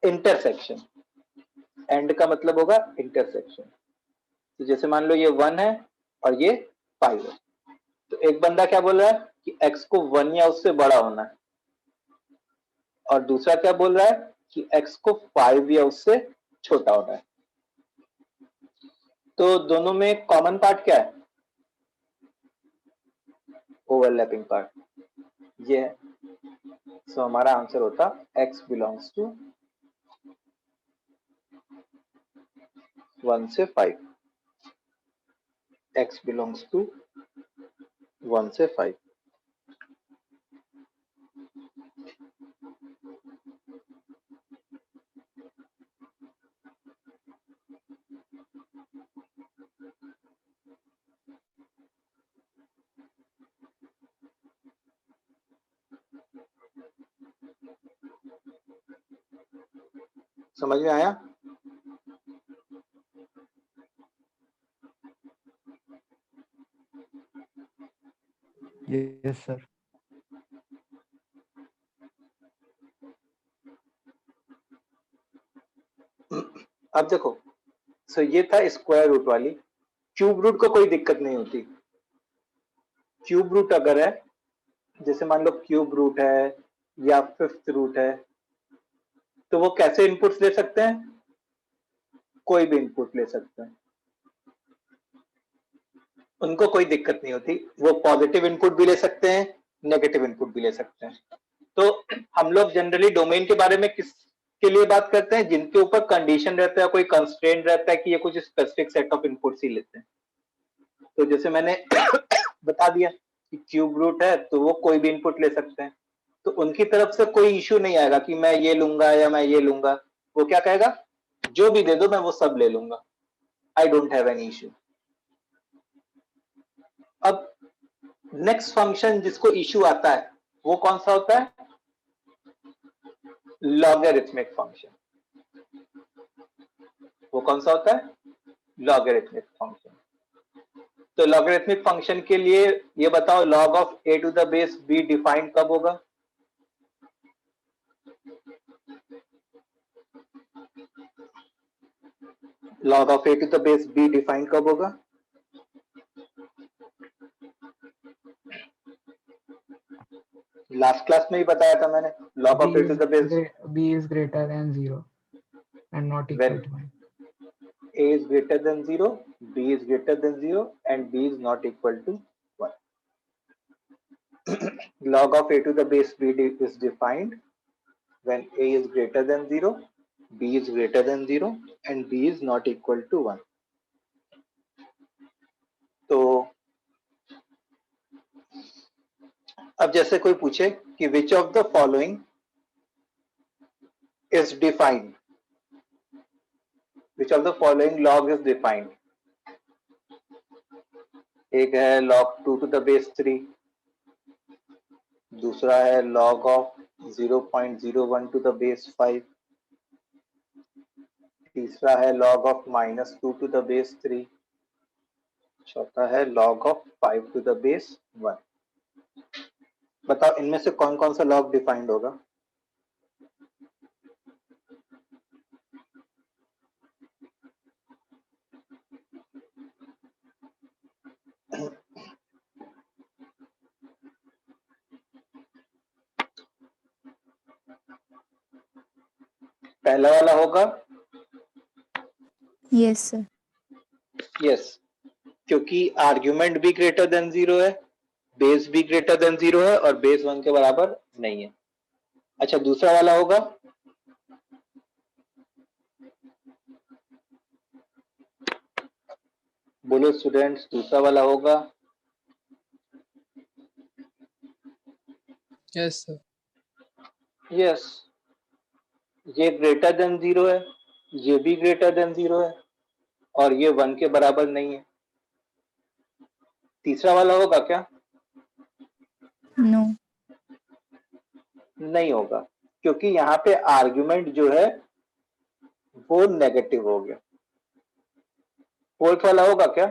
इंटरसेक्शन। एंड का मतलब होगा इंटरसेक्शन। तो जैसे मान लो ये 1 है और ये 5 है, तो एक बंदा क्या बोल रहा है कि x को 1 या उससे बड़ा होना है और दूसरा क्या बोल रहा है कि x को 5 या उससे छोटा होना है। तो दोनों में कॉमन पार्ट क्या है? ओवरलैपिंग पार्ट ये है। सो हमारा आंसर होता x बिलोंग्स टू 1 से 5। x बिलोंग्स टू 1 से 5। समझ में आया?
Yes, sir.
अब देखो, सो ये था स्क्वायर रूट वाली। क्यूब रूट को कोई दिक्कत नहीं होती। क्यूब रूट अगर है, जैसे मान लो क्यूब रूट है या फिफ्थ रूट है, तो वो कैसे इनपुट्स ले सकते हैं? कोई भी इनपुट ले सकते हैं, उनको कोई दिक्कत नहीं होती। वो पॉजिटिव इनपुट भी ले सकते हैं, नेगेटिव इनपुट भी ले सकते हैं। तो हम लोग जनरली डोमेन के बारे में किसके लिए बात करते हैं? जिनके ऊपर कंडीशन रहता है, कोई कंस्ट्रेंट रहता है कि ये कुछ स्पेसिफिक सेट ऑफ इनपुट्स ही लेते हैं। तो जैसे मैंने बता दिया कि क्यूब रूट है तो वो कोई भी इनपुट ले सकते हैं, तो उनकी तरफ से कोई इश्यू नहीं आएगा कि मैं ये लूंगा या मैं ये लूंगा। वो क्या कहेगा, जो भी दे दो मैं वो सब ले लूंगा, I don't have any issue. अब नेक्स्ट फंक्शन जिसको इश्यू आता है वो कौन सा होता है? Logarithmic function. वो कौन सा होता है? Logarithmic function. तो लॉगरिथमिक फंक्शन के लिए ये बताओ, log of a to the base b defined कब होगा? log of a to the base b defined कब होगा? लास्ट क्लास में ही बताया था मैंने, log of a to the base
b is greater than 0 and not equal to 1.
a is greater than 0, b is greater than 0 and b is not equal to 1. log of a to the base b is defined when a is greater than 0, b is greater than 0 and b is not equal to 1. तो अब जैसे कोई पूछे कि which of the following is defined, which of the following log is defined? एक है log 2 to the base 3, दूसरा है log of 0.01 to the base 5, तीसरा है log of -2 to the base 3, चौथा है log of 5 to the base 1। बताओ इनमें से कौन कौन सा लॉग डिफाइंड होगा? पहला वाला होगा
Yes, sir.
यस, क्योंकि आर्ग्यूमेंट भी ग्रेटर देन 0 है, बेस भी ग्रेटर देन 0 है और बेस 1 के बराबर नहीं है। अच्छा, दूसरा वाला होगा बोलो स्टूडेंट्स, दूसरा वाला होगा
यस सर।
यस, ये ग्रेटर देन 0 है, ये भी ग्रेटर देन 0 है और ये 1 के बराबर नहीं है। तीसरा वाला होगा क्या?
No.
नहीं होगा, क्योंकि यहाँ पे आर्ग्यूमेंट जो है वो नेगेटिव हो गया। फोर्थ वाला होगा क्या?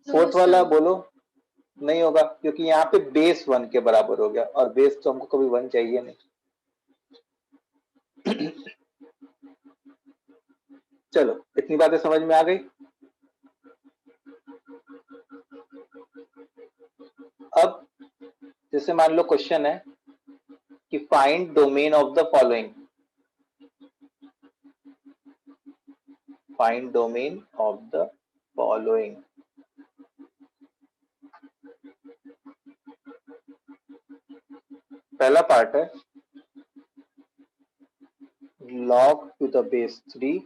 फोर्थ वाला बोलो। नहीं होगा, क्योंकि यहाँ पे बेस 1 के बराबर हो गया और बेस तो हमको कभी 1 चाहिए नहीं। चलो, इतनी बातें समझ में आ गई। अब जैसे मान लो क्वेश्चन है कि find domain of the following, find domain of the following. पहला पार्ट है log to the base 3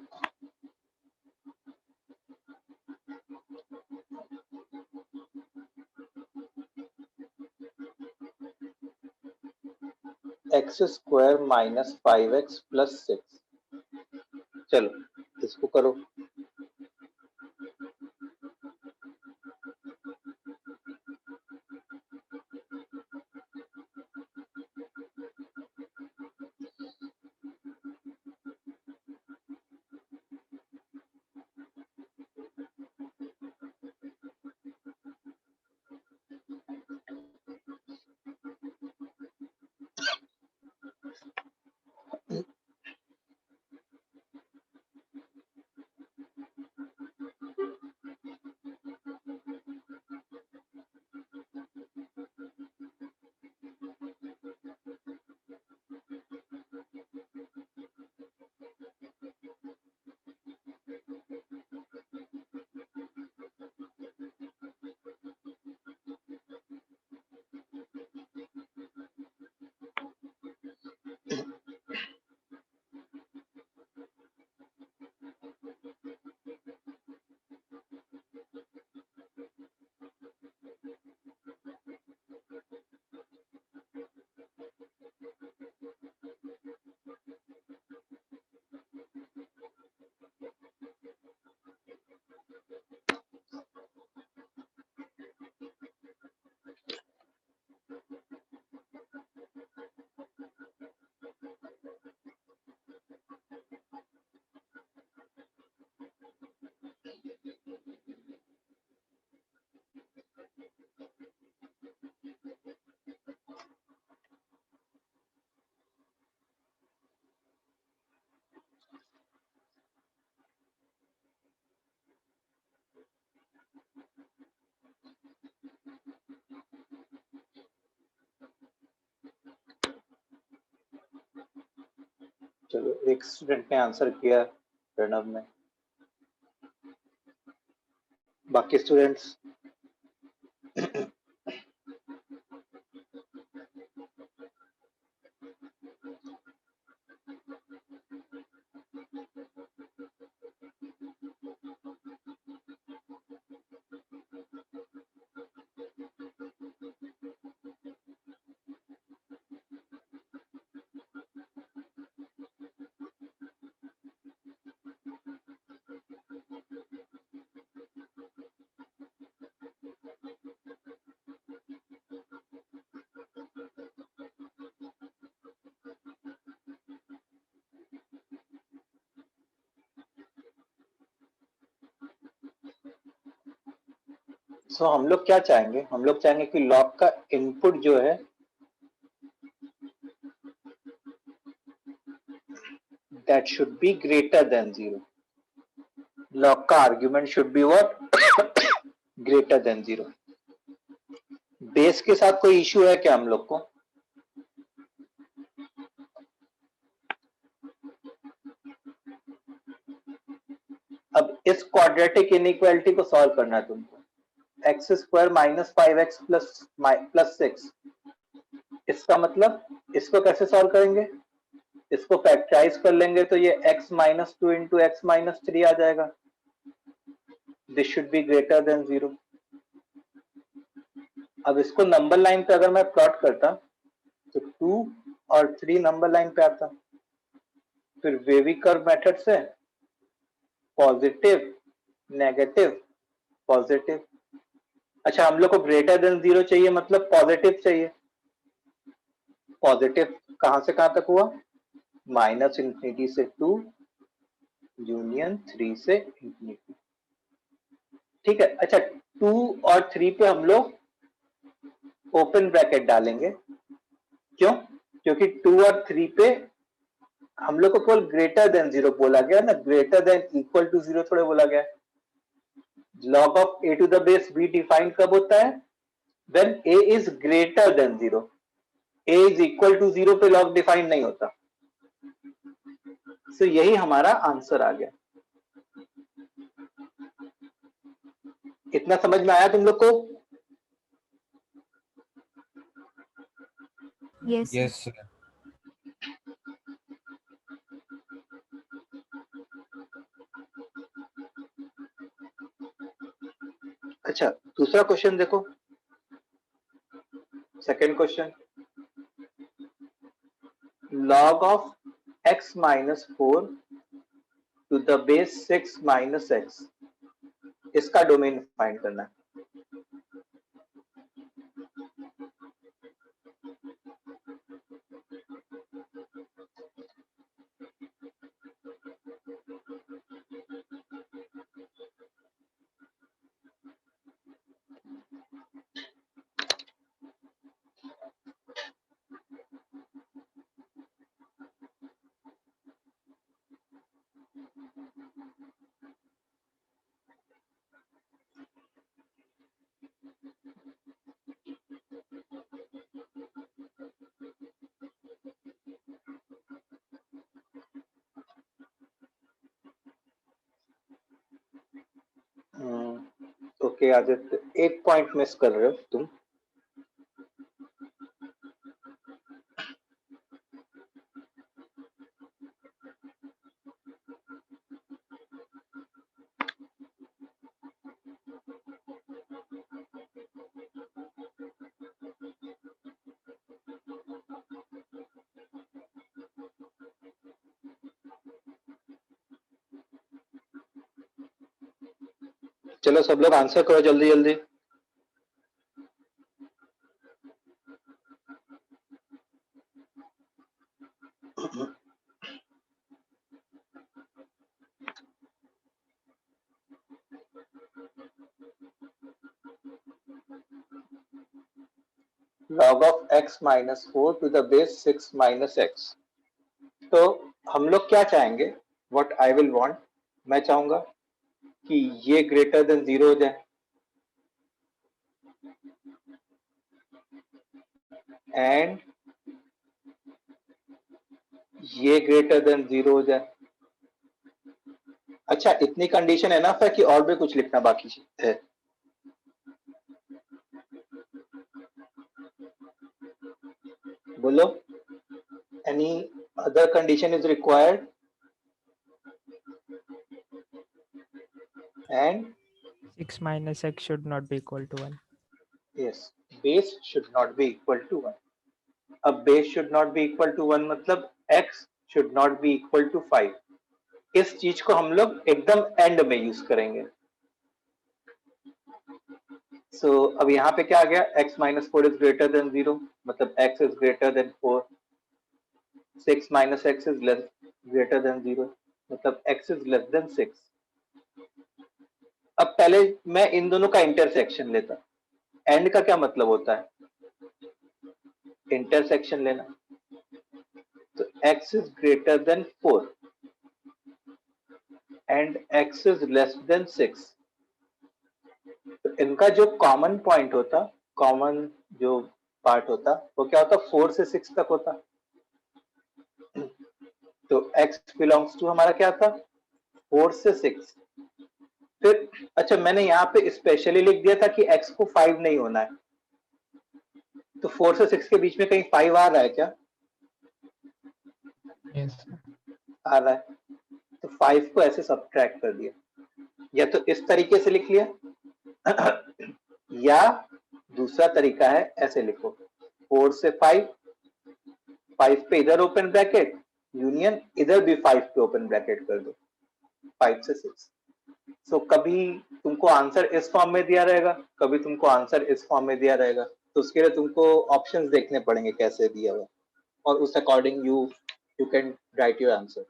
x square minus 5x plus 6। चलो इसको करो। चलो, एक स्टूडेंट ने आंसर किया, प्रणव ने। बाकी स्टूडेंट्स सो हम लोग क्या चाहेंगे, हम लोग चाहेंगे कि लॉग का इनपुट जो है that should be greater than 0. Log का argument should be what, greater than 0. Base के साथ कोई इश्यू है क्या हम लोग को? अब इस क्वाड्रेटिक इनइक्वालिटी को सॉल्व करना है तुमको. X square minus 5x plus 6, इसका मतलब इसको कैसे सॉल्व करेंगे? इसको फैक्टराइज कर लेंगे तो ये x minus 2 into x minus 3 आ जाएगा. This should be greater than 0. अब इसको नंबर लाइन पे अगर मैं प्लॉट करता तो 2 और 3 नंबर लाइन पे आता. फिर वेवी कर्व मेथड से पॉजिटिव नेगेटिव पॉजिटिव. अच्छा, हम लोग को ग्रेटर देन 0 चाहिए, मतलब पॉजिटिव चाहिए. पॉजिटिव कहां से कहां तक हुआ? माइनस इंफिनिटी से 2 यूनियन 3 से इंफिनिटी. ठीक है. अच्छा, 2 और 3 पे हम लोग ओपन ब्रैकेट डालेंगे. क्यों? क्योंकि 2 और 3 पे हम लोग को केवल ग्रेटर देन 0 बोला गया ना, ग्रेटर देन इक्वल टू 0 थोड़े बोला गया. log of a to the base b define कब होता है? when a is greater than 0. a is equal to 0 पे log डिफाइन नहीं होता. so यही हमारा आंसर आ गया. इतना समझ में आया तुम लोग को?
Yes, sir.
Yes, sir.
अच्छा, दूसरा क्वेश्चन देखो. Second question, log of x minus 4 to the base 6 minus x, इसका डोमेन फाइंड करना है. ओके आदित्य, एक पॉइंट मिस कर रहे हो तुम. चलो सब लोग आंसर करो जल्दी जल्दी. log of x minus 4 to the base 6 minus x. तो हम लोग क्या चाहेंगे? what I will want, मैं चाहूंगा कि ये ग्रेटर देन 0 हो जाए एंड ये ग्रेटर देन 0 हो जाए. अच्छा, इतनी कंडीशन है ना फिर कि और भी कुछ लिखना बाकी है? बोलो, any other condition is required? And
6 minus x should not be equal to 1.
yes, base should not be equal to 1. अब base should not be equal to 1 मतलब x should not be equal to 5. इस चीज को हम लोग एकदम and में use करेंगे. सो अब यहाँ पे क्या आ गया? x minus 4 is greater than 0, मतलब x is greater than 4. 6 minus x is less greater than 0, मतलब x is less than 6. अब पहले मैं इन दोनों का इंटरसेक्शन लेता। एंड का क्या मतलब होता है? इंटरसेक्शन लेना। तो x is greater then 4 and x is less then 6। तो इनका जो कॉमन पॉइंट होता, कॉमन जो पार्ट होता, वो क्या होता? 4 से 6 तक होता। तो x बिलोंग्स टू हमारा क्या था? 4 से 6। फिर अच्छा, मैंने यहाँ पे स्पेशली लिख दिया था कि x को 5 नहीं होना है। तो 4 से 6 के बीच में कहीं 5 आ रहा है क्या?
Yes, sir.
आ रहा है। तो 5 को ऐसे सब्ट्रैक्ट कर दिया, या तो इस तरीके से लिख लिया या दूसरा तरीका है ऐसे लिखो, 4 से 5, 5 पे इधर ओपन ब्रैकेट, यूनियन इधर भी 5 पे ओपन ब्रैकेट कर दो, 5 से 6। सो कभी तुमको आंसर इस फॉर्म में दिया रहेगा, कभी तुमको आंसर इस फॉर्म में दिया रहेगा। तो उसके लिए तुमको ऑप्शंस देखने पड़ेंगे कैसे दिया हुआ, और उस according you can write your answer.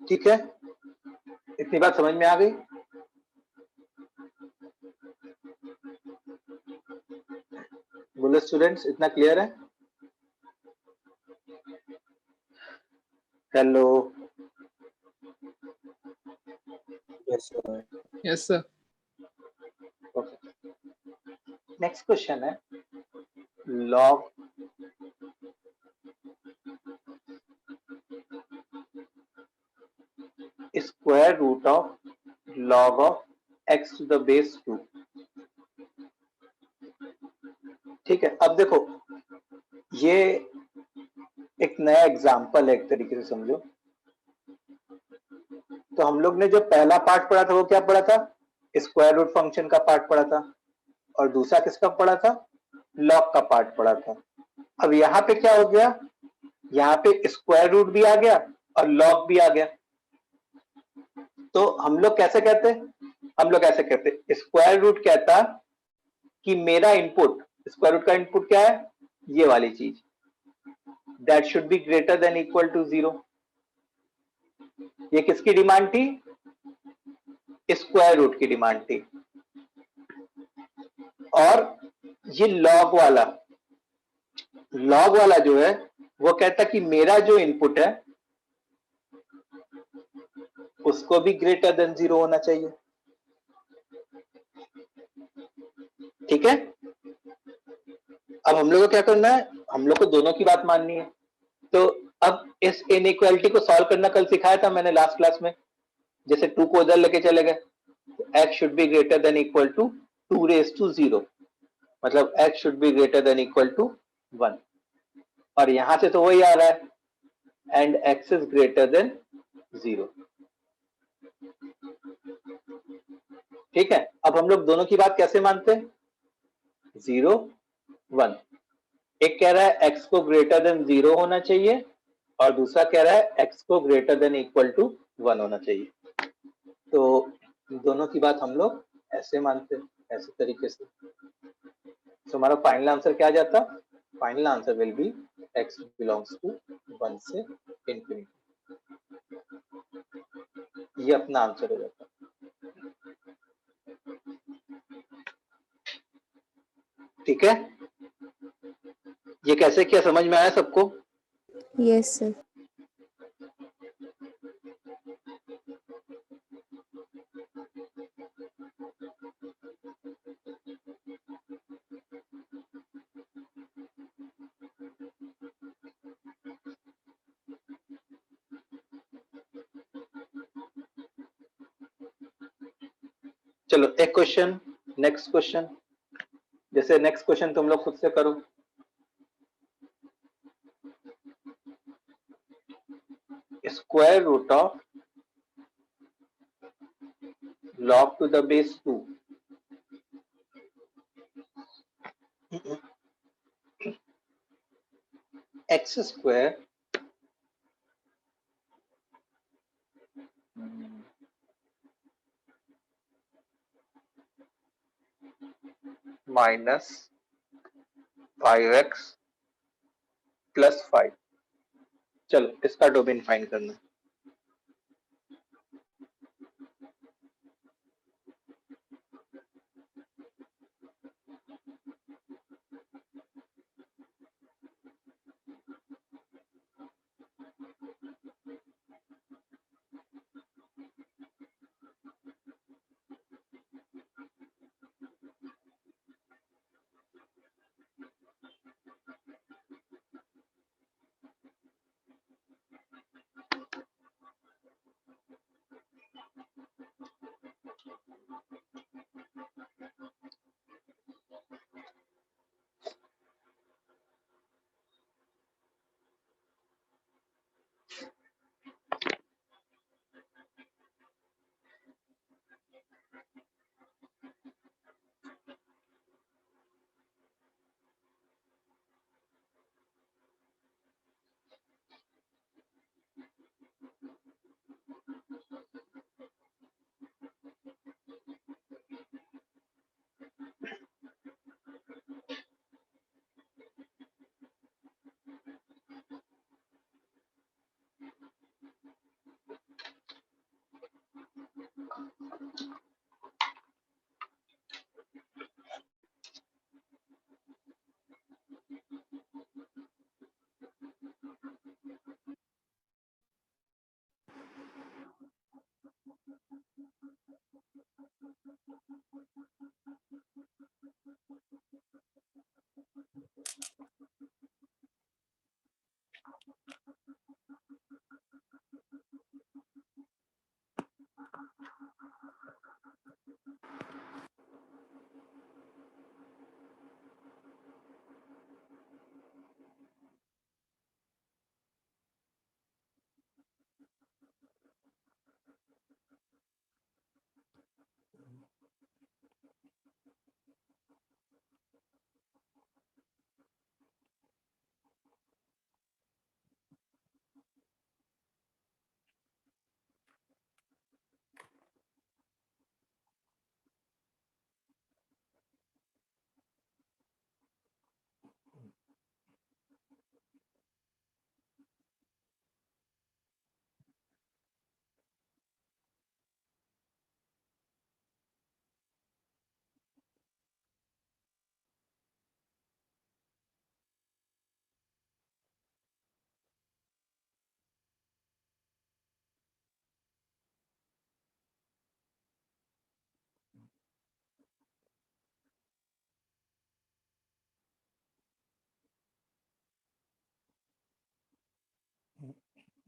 ठीक है, इतनी बात समझ में आ गई? बोलो स्टूडेंट्स, इतना क्लियर है? Hello,
Yes, sir.
Yes, sir.
Next question है log square root of log of x to the base 2। ठीक है, अब देखो ये एक नया एग्जाम्पल है, एक तरीके से समझो। तो हम लोग ने जो पहला पार्ट पढ़ा था वो क्या पढ़ा था? स्क्वायर रूट फंक्शन का पार्ट पढ़ा था, और दूसरा किसका पढ़ा था? लॉग का पार्ट पढ़ा था। अब यहाँ पे क्या हो गया? यहाँ पे स्क्वायर रूट भी आ गया और लॉग भी आ गया। तो हम लोग कैसे कहते? हम लोग ऐसे कहते, स्क्वायर रूट कहता कि मेरा इनपुट, स्क्वायर रूट का इनपुट क्या है? ये वाली चीज, that should be greater than equal to 0। ये किसकी डिमांड थी? स्क्वायर रूट की डिमांड थी। और ये लॉग वाला जो है वो कहता कि मेरा जो इनपुट है उसको भी ग्रेटर देन 0 होना चाहिए। ठीक है, अब हम लोग को क्या करना है? हम लोग को दोनों की बात माननी है। तो अब इस इनइक्वालिटी को सॉल्व करना कल सिखाया था मैंने लास्ट क्लास में। जैसे 2 को उधर लेके चले गए, x should be greater than equal to 2 raise to 0, मतलब x should be greater than equal to 1। और यहां से तो वही आ रहा है, and x is greater than 0। ठीक है, अब हम लोग दोनों की बात कैसे मानते हैं? 0 1। एक कह रहा है x को ग्रेटर देन 0 होना चाहिए, और दूसरा कह रहा है x को ग्रेटर देन इक्वल टू 1 होना चाहिए। तो दोनों की बात हम लोग ऐसे मानते हैं, ऐसे तरीके से। तो हमारा फाइनल आंसर क्या आ जाता? Final answer will be x belongs to 1 से इंफिनिटी। ये अपना आंसर हो जाता। ठीक है, ये कैसे किया समझ में आया सबको?
Yes, sir.
चलो एक क्वेश्चन, नेक्स्ट क्वेश्चन। जैसे नेक्स्ट क्वेश्चन तुम लोग खुद से करो। Square root of log to the base 2 x square minus 5x plus 5। चलो इसका डोमेन फाइंड करना।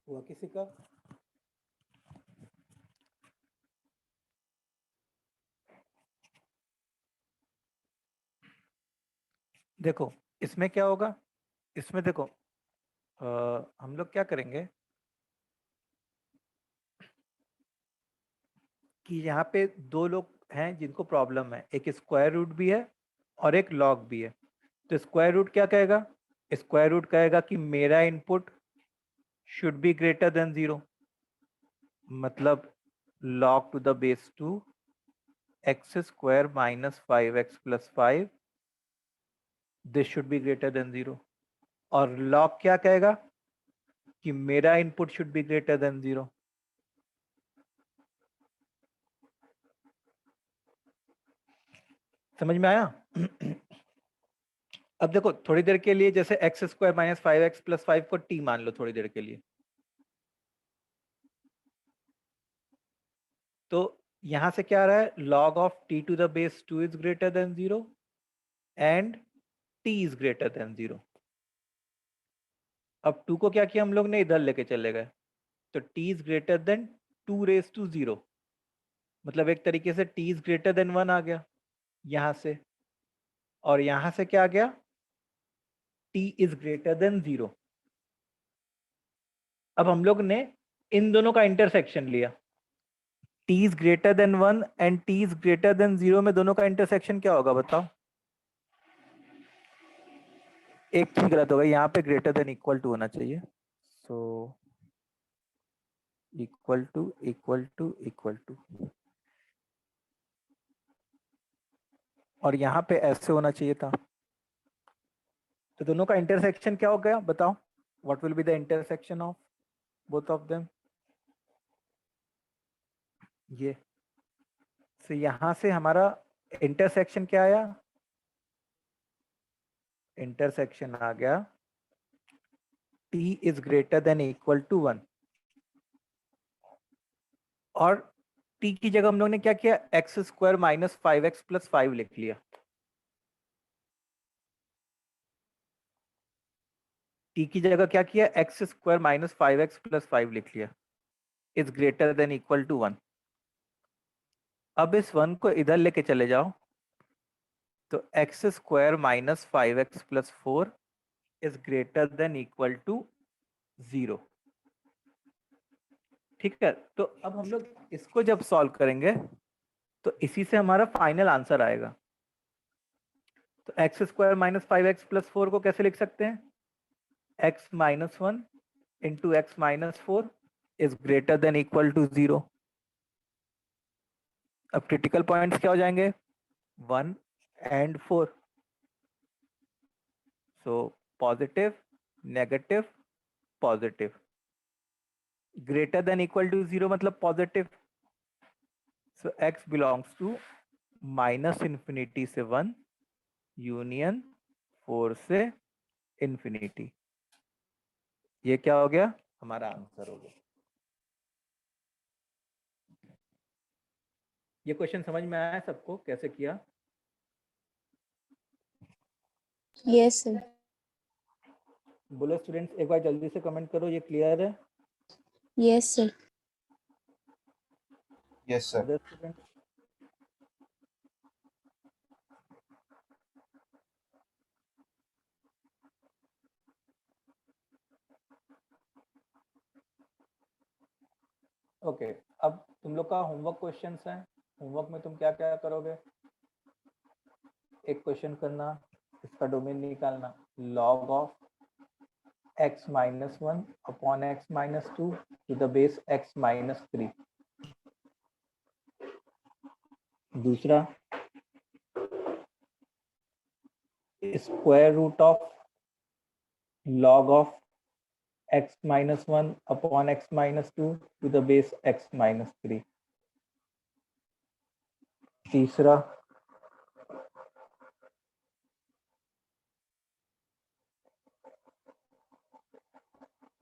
हुआ किसी का? देखो इसमें क्या होगा, इसमें देखो हम लोग क्या करेंगे कि यहाँ पे दो लोग हैं जिनको प्रॉब्लम है, एक स्क्वायर रूट भी है और एक लॉग भी है। तो स्क्वायर रूट क्या कहेगा, स्क्वायर रूट कहेगा कि मेरा input should be greater than 0, मतलब log to the base 2 x square minus 5x plus 5, this should be greater than 0। और log क्या कहेगा कि मेरा input should be greater than 0। समझ में आया? अब देखो थोड़ी देर के लिए जैसे x square minus 5x plus 5 को t मान लो थोड़ी देर के लिए, तो यहां से क्या आ रहा है, log of t to the base 2 is greater than 0 and t is greater than 0। अब 2 को क्या किया हम लोग ने, इधर लेके चले गए, तो t is greater than 2 raised to 0, मतलब एक तरीके से t is greater than 1 आ गया यहां से, और यहां से क्या आ गया, t is greater than 0। अब हम लोग ने इन दोनों का इंटरसेक्शन लिया, t is greater than 1 and t is greater than 0 में दोनों का इंटरसेक्शन क्या होगा बताओ? एक चीज गलत होगा, यहाँ पे ग्रेटर देन इक्वल टू होना चाहिए, so equal to equal to equal to, और यहाँ पे ऐसे होना चाहिए था, तो दोनों का इंटरसेक्शन क्या हो गया बताओ, what will be the intersection of both of them? ये तो यहां से हमारा इंटरसेक्शन क्या आया, इंटरसेक्शन आ गया t is greater than equal to 1, और t की जगह हम लोग ने क्या किया, x square minus 5x plus 5 लिख लिया। t की जगह क्या किया, x square minus 5x plus 5 लिख लिया, is greater than equal to 1। अब इस 1 को इधर लेके चले जाओ, तो x square minus 5x plus 4 is greater than equal to 0। ठीक है, तो अब हम लोग इसको जब सॉल्व करेंगे तो इसी से हमारा फाइनल आंसर आएगा। तो x square minus 5x plus 4 को कैसे लिख सकते हैं, x minus 1 into x minus 4 is greater than equal to 0। अब क्रिटिकल पॉइंट्स क्या हो जाएंगे, 1 and 4। So positive negative positive, greater than equal to 0 मतलब positive. So x belongs to minus infinity से 1 यूनियन 4 से इन्फिनिटी। ये क्या हो गया, हमारा आंसर हो गया। ये क्वेश्चन समझ में आया सबको कैसे किया?
Yes, sir.
बोलो स्टूडेंट्स, एक बार जल्दी से कमेंट करो, ये क्लियर है?
Yes, sir.
Yes, sir.
Other student? Okay, अब तुम लोग का होमवर्क क्वेश्चंस हैं। होमवर्क में तुम क्या क्या करोगे, एक क्वेश्चन करना, इसका डोमेन निकालना, log of x minus 1 upon x minus 2 to the base x minus 3। दूसरा, square root of log of x minus 1 upon x minus 2 to the base x minus 3। तीसरा,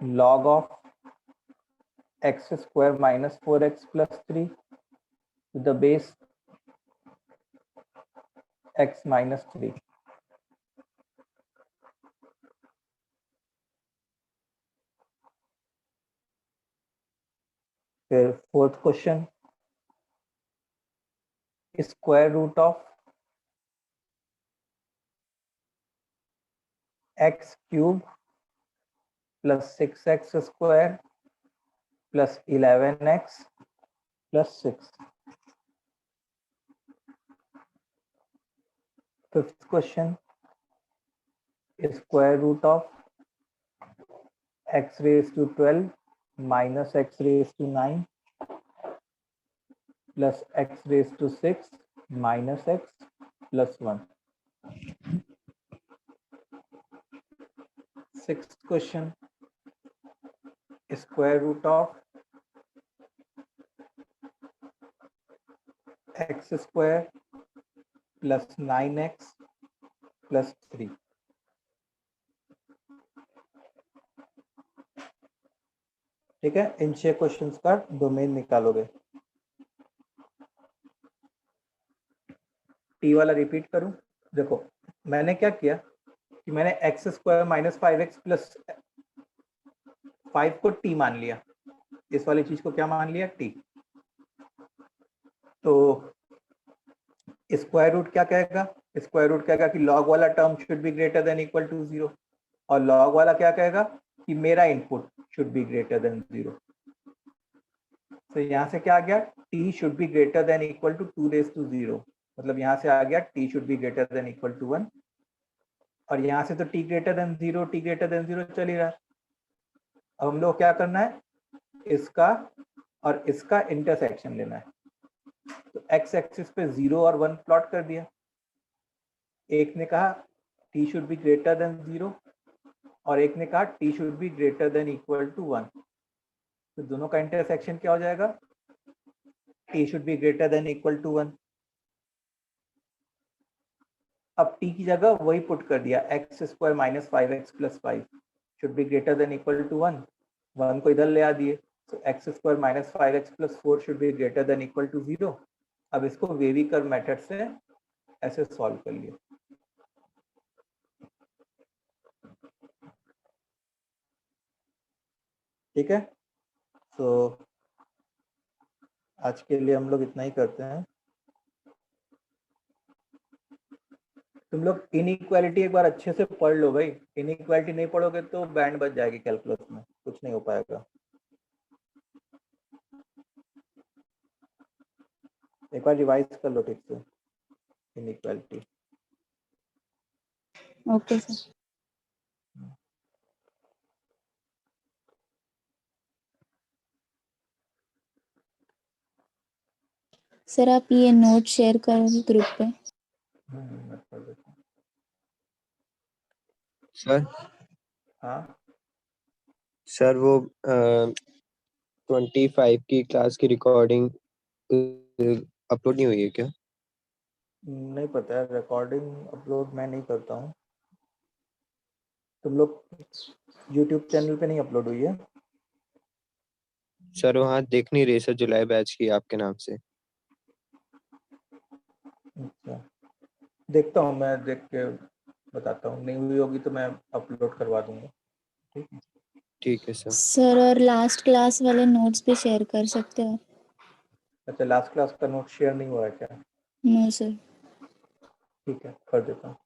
log of x square minus 4x plus 3 to the base x minus 3। फिर fourth question, square root of x cube plus 6x square plus 11x plus 6। Fifth question, square root of x raise to 12 minus x raised to 9 plus x raised to 6 minus x plus 1। Sixth question, square root of x square plus 9x plus 3। ठीक है, इन 6 questions का domain निकालोगे। T वाला repeat करूं, देखो मैंने क्या किया कि मैंने x square minus 5x plus 5 को टी मान लिया, इस वाली चीज को क्या मान लिया, टी। तो स्क्वायर रूट क्या कहेगा, स्क्वायर रूट कहेगा कि लॉग वाला term should be greater than equal to 0, और लॉग वाला क्या कहेगा कि मेरा input should be greater than 0। तो यहाँ से क्या आ गया, t should be greater than equal to 2 raised to 0, मतलब यहाँ से आ गया t should be greater than equal to 1, और यहाँ से तो t greater than 0 t greater than 0 चल ही रहा है। अब हम लोग क्या करना है, इसका और इसका इंटरसेक्शन लेना है। तो x एक्सिस पे 0 और 1 प्लॉट कर दिया। एक ने कहा t should be greater than 0 और एक ने कहा t should be greater than equal to 1। तो दोनों का इंटरसेक्शन क्या हो जाएगा? t should be greater than equal to 1। अब t की जगह वही पुट कर दिया, x square minus 5x plus 5 should be greater than equal to 1। 1 को इधर ले आ दिए, तो x square minus 5x plus 4 should be greater than equal to 0। अब इसको वेवी कर्व मेथड से ऐसे सॉल्व कर लिए। ठीक है, तो आज के लिए हम लोग इतना ही करते हैं। तुम लोग इनइक्वालिटी एक बार अच्छे से पढ़ लो भाई, इनइक्वालिटी नहीं पढ़ोगे तो बैंड बच जाएगी कैलकुलस में, कुछ नहीं हो पाएगा। एक बार रिवाइज कर लो ठीक से इनइक्वालिटी।
Okay sir. सर आप ये नोट शेयर करोगे ग्रुप पे?
मैं कर देता हूँ।
सर
हाँ
सर वो 25 की क्लास की रिकॉर्डिंग अपलोड नहीं हुई है क्या?
नहीं पता है, रिकॉर्डिंग अपलोड मैं नहीं करता हूँ। तुम लोग यूट्यूब चैनल पे नहीं अपलोड हुई है?
सर वहाँ देख नहीं रही सर, जुलाई बैच की आपके नाम से।
अच्छा, देखता हूँ, मैं देख के बताता हूँ, नहीं हुई होगी तो मैं अपलोड करवा दूंगा। ठीक है,
ठीक है सर।
सर और लास्ट क्लास वाले नोट्स भी शेयर कर सकते हो?
अच्छा लास्ट क्लास का नोट शेयर नहीं हुआ है क्या?
No sir.
ठीक है, कर देता हूँ।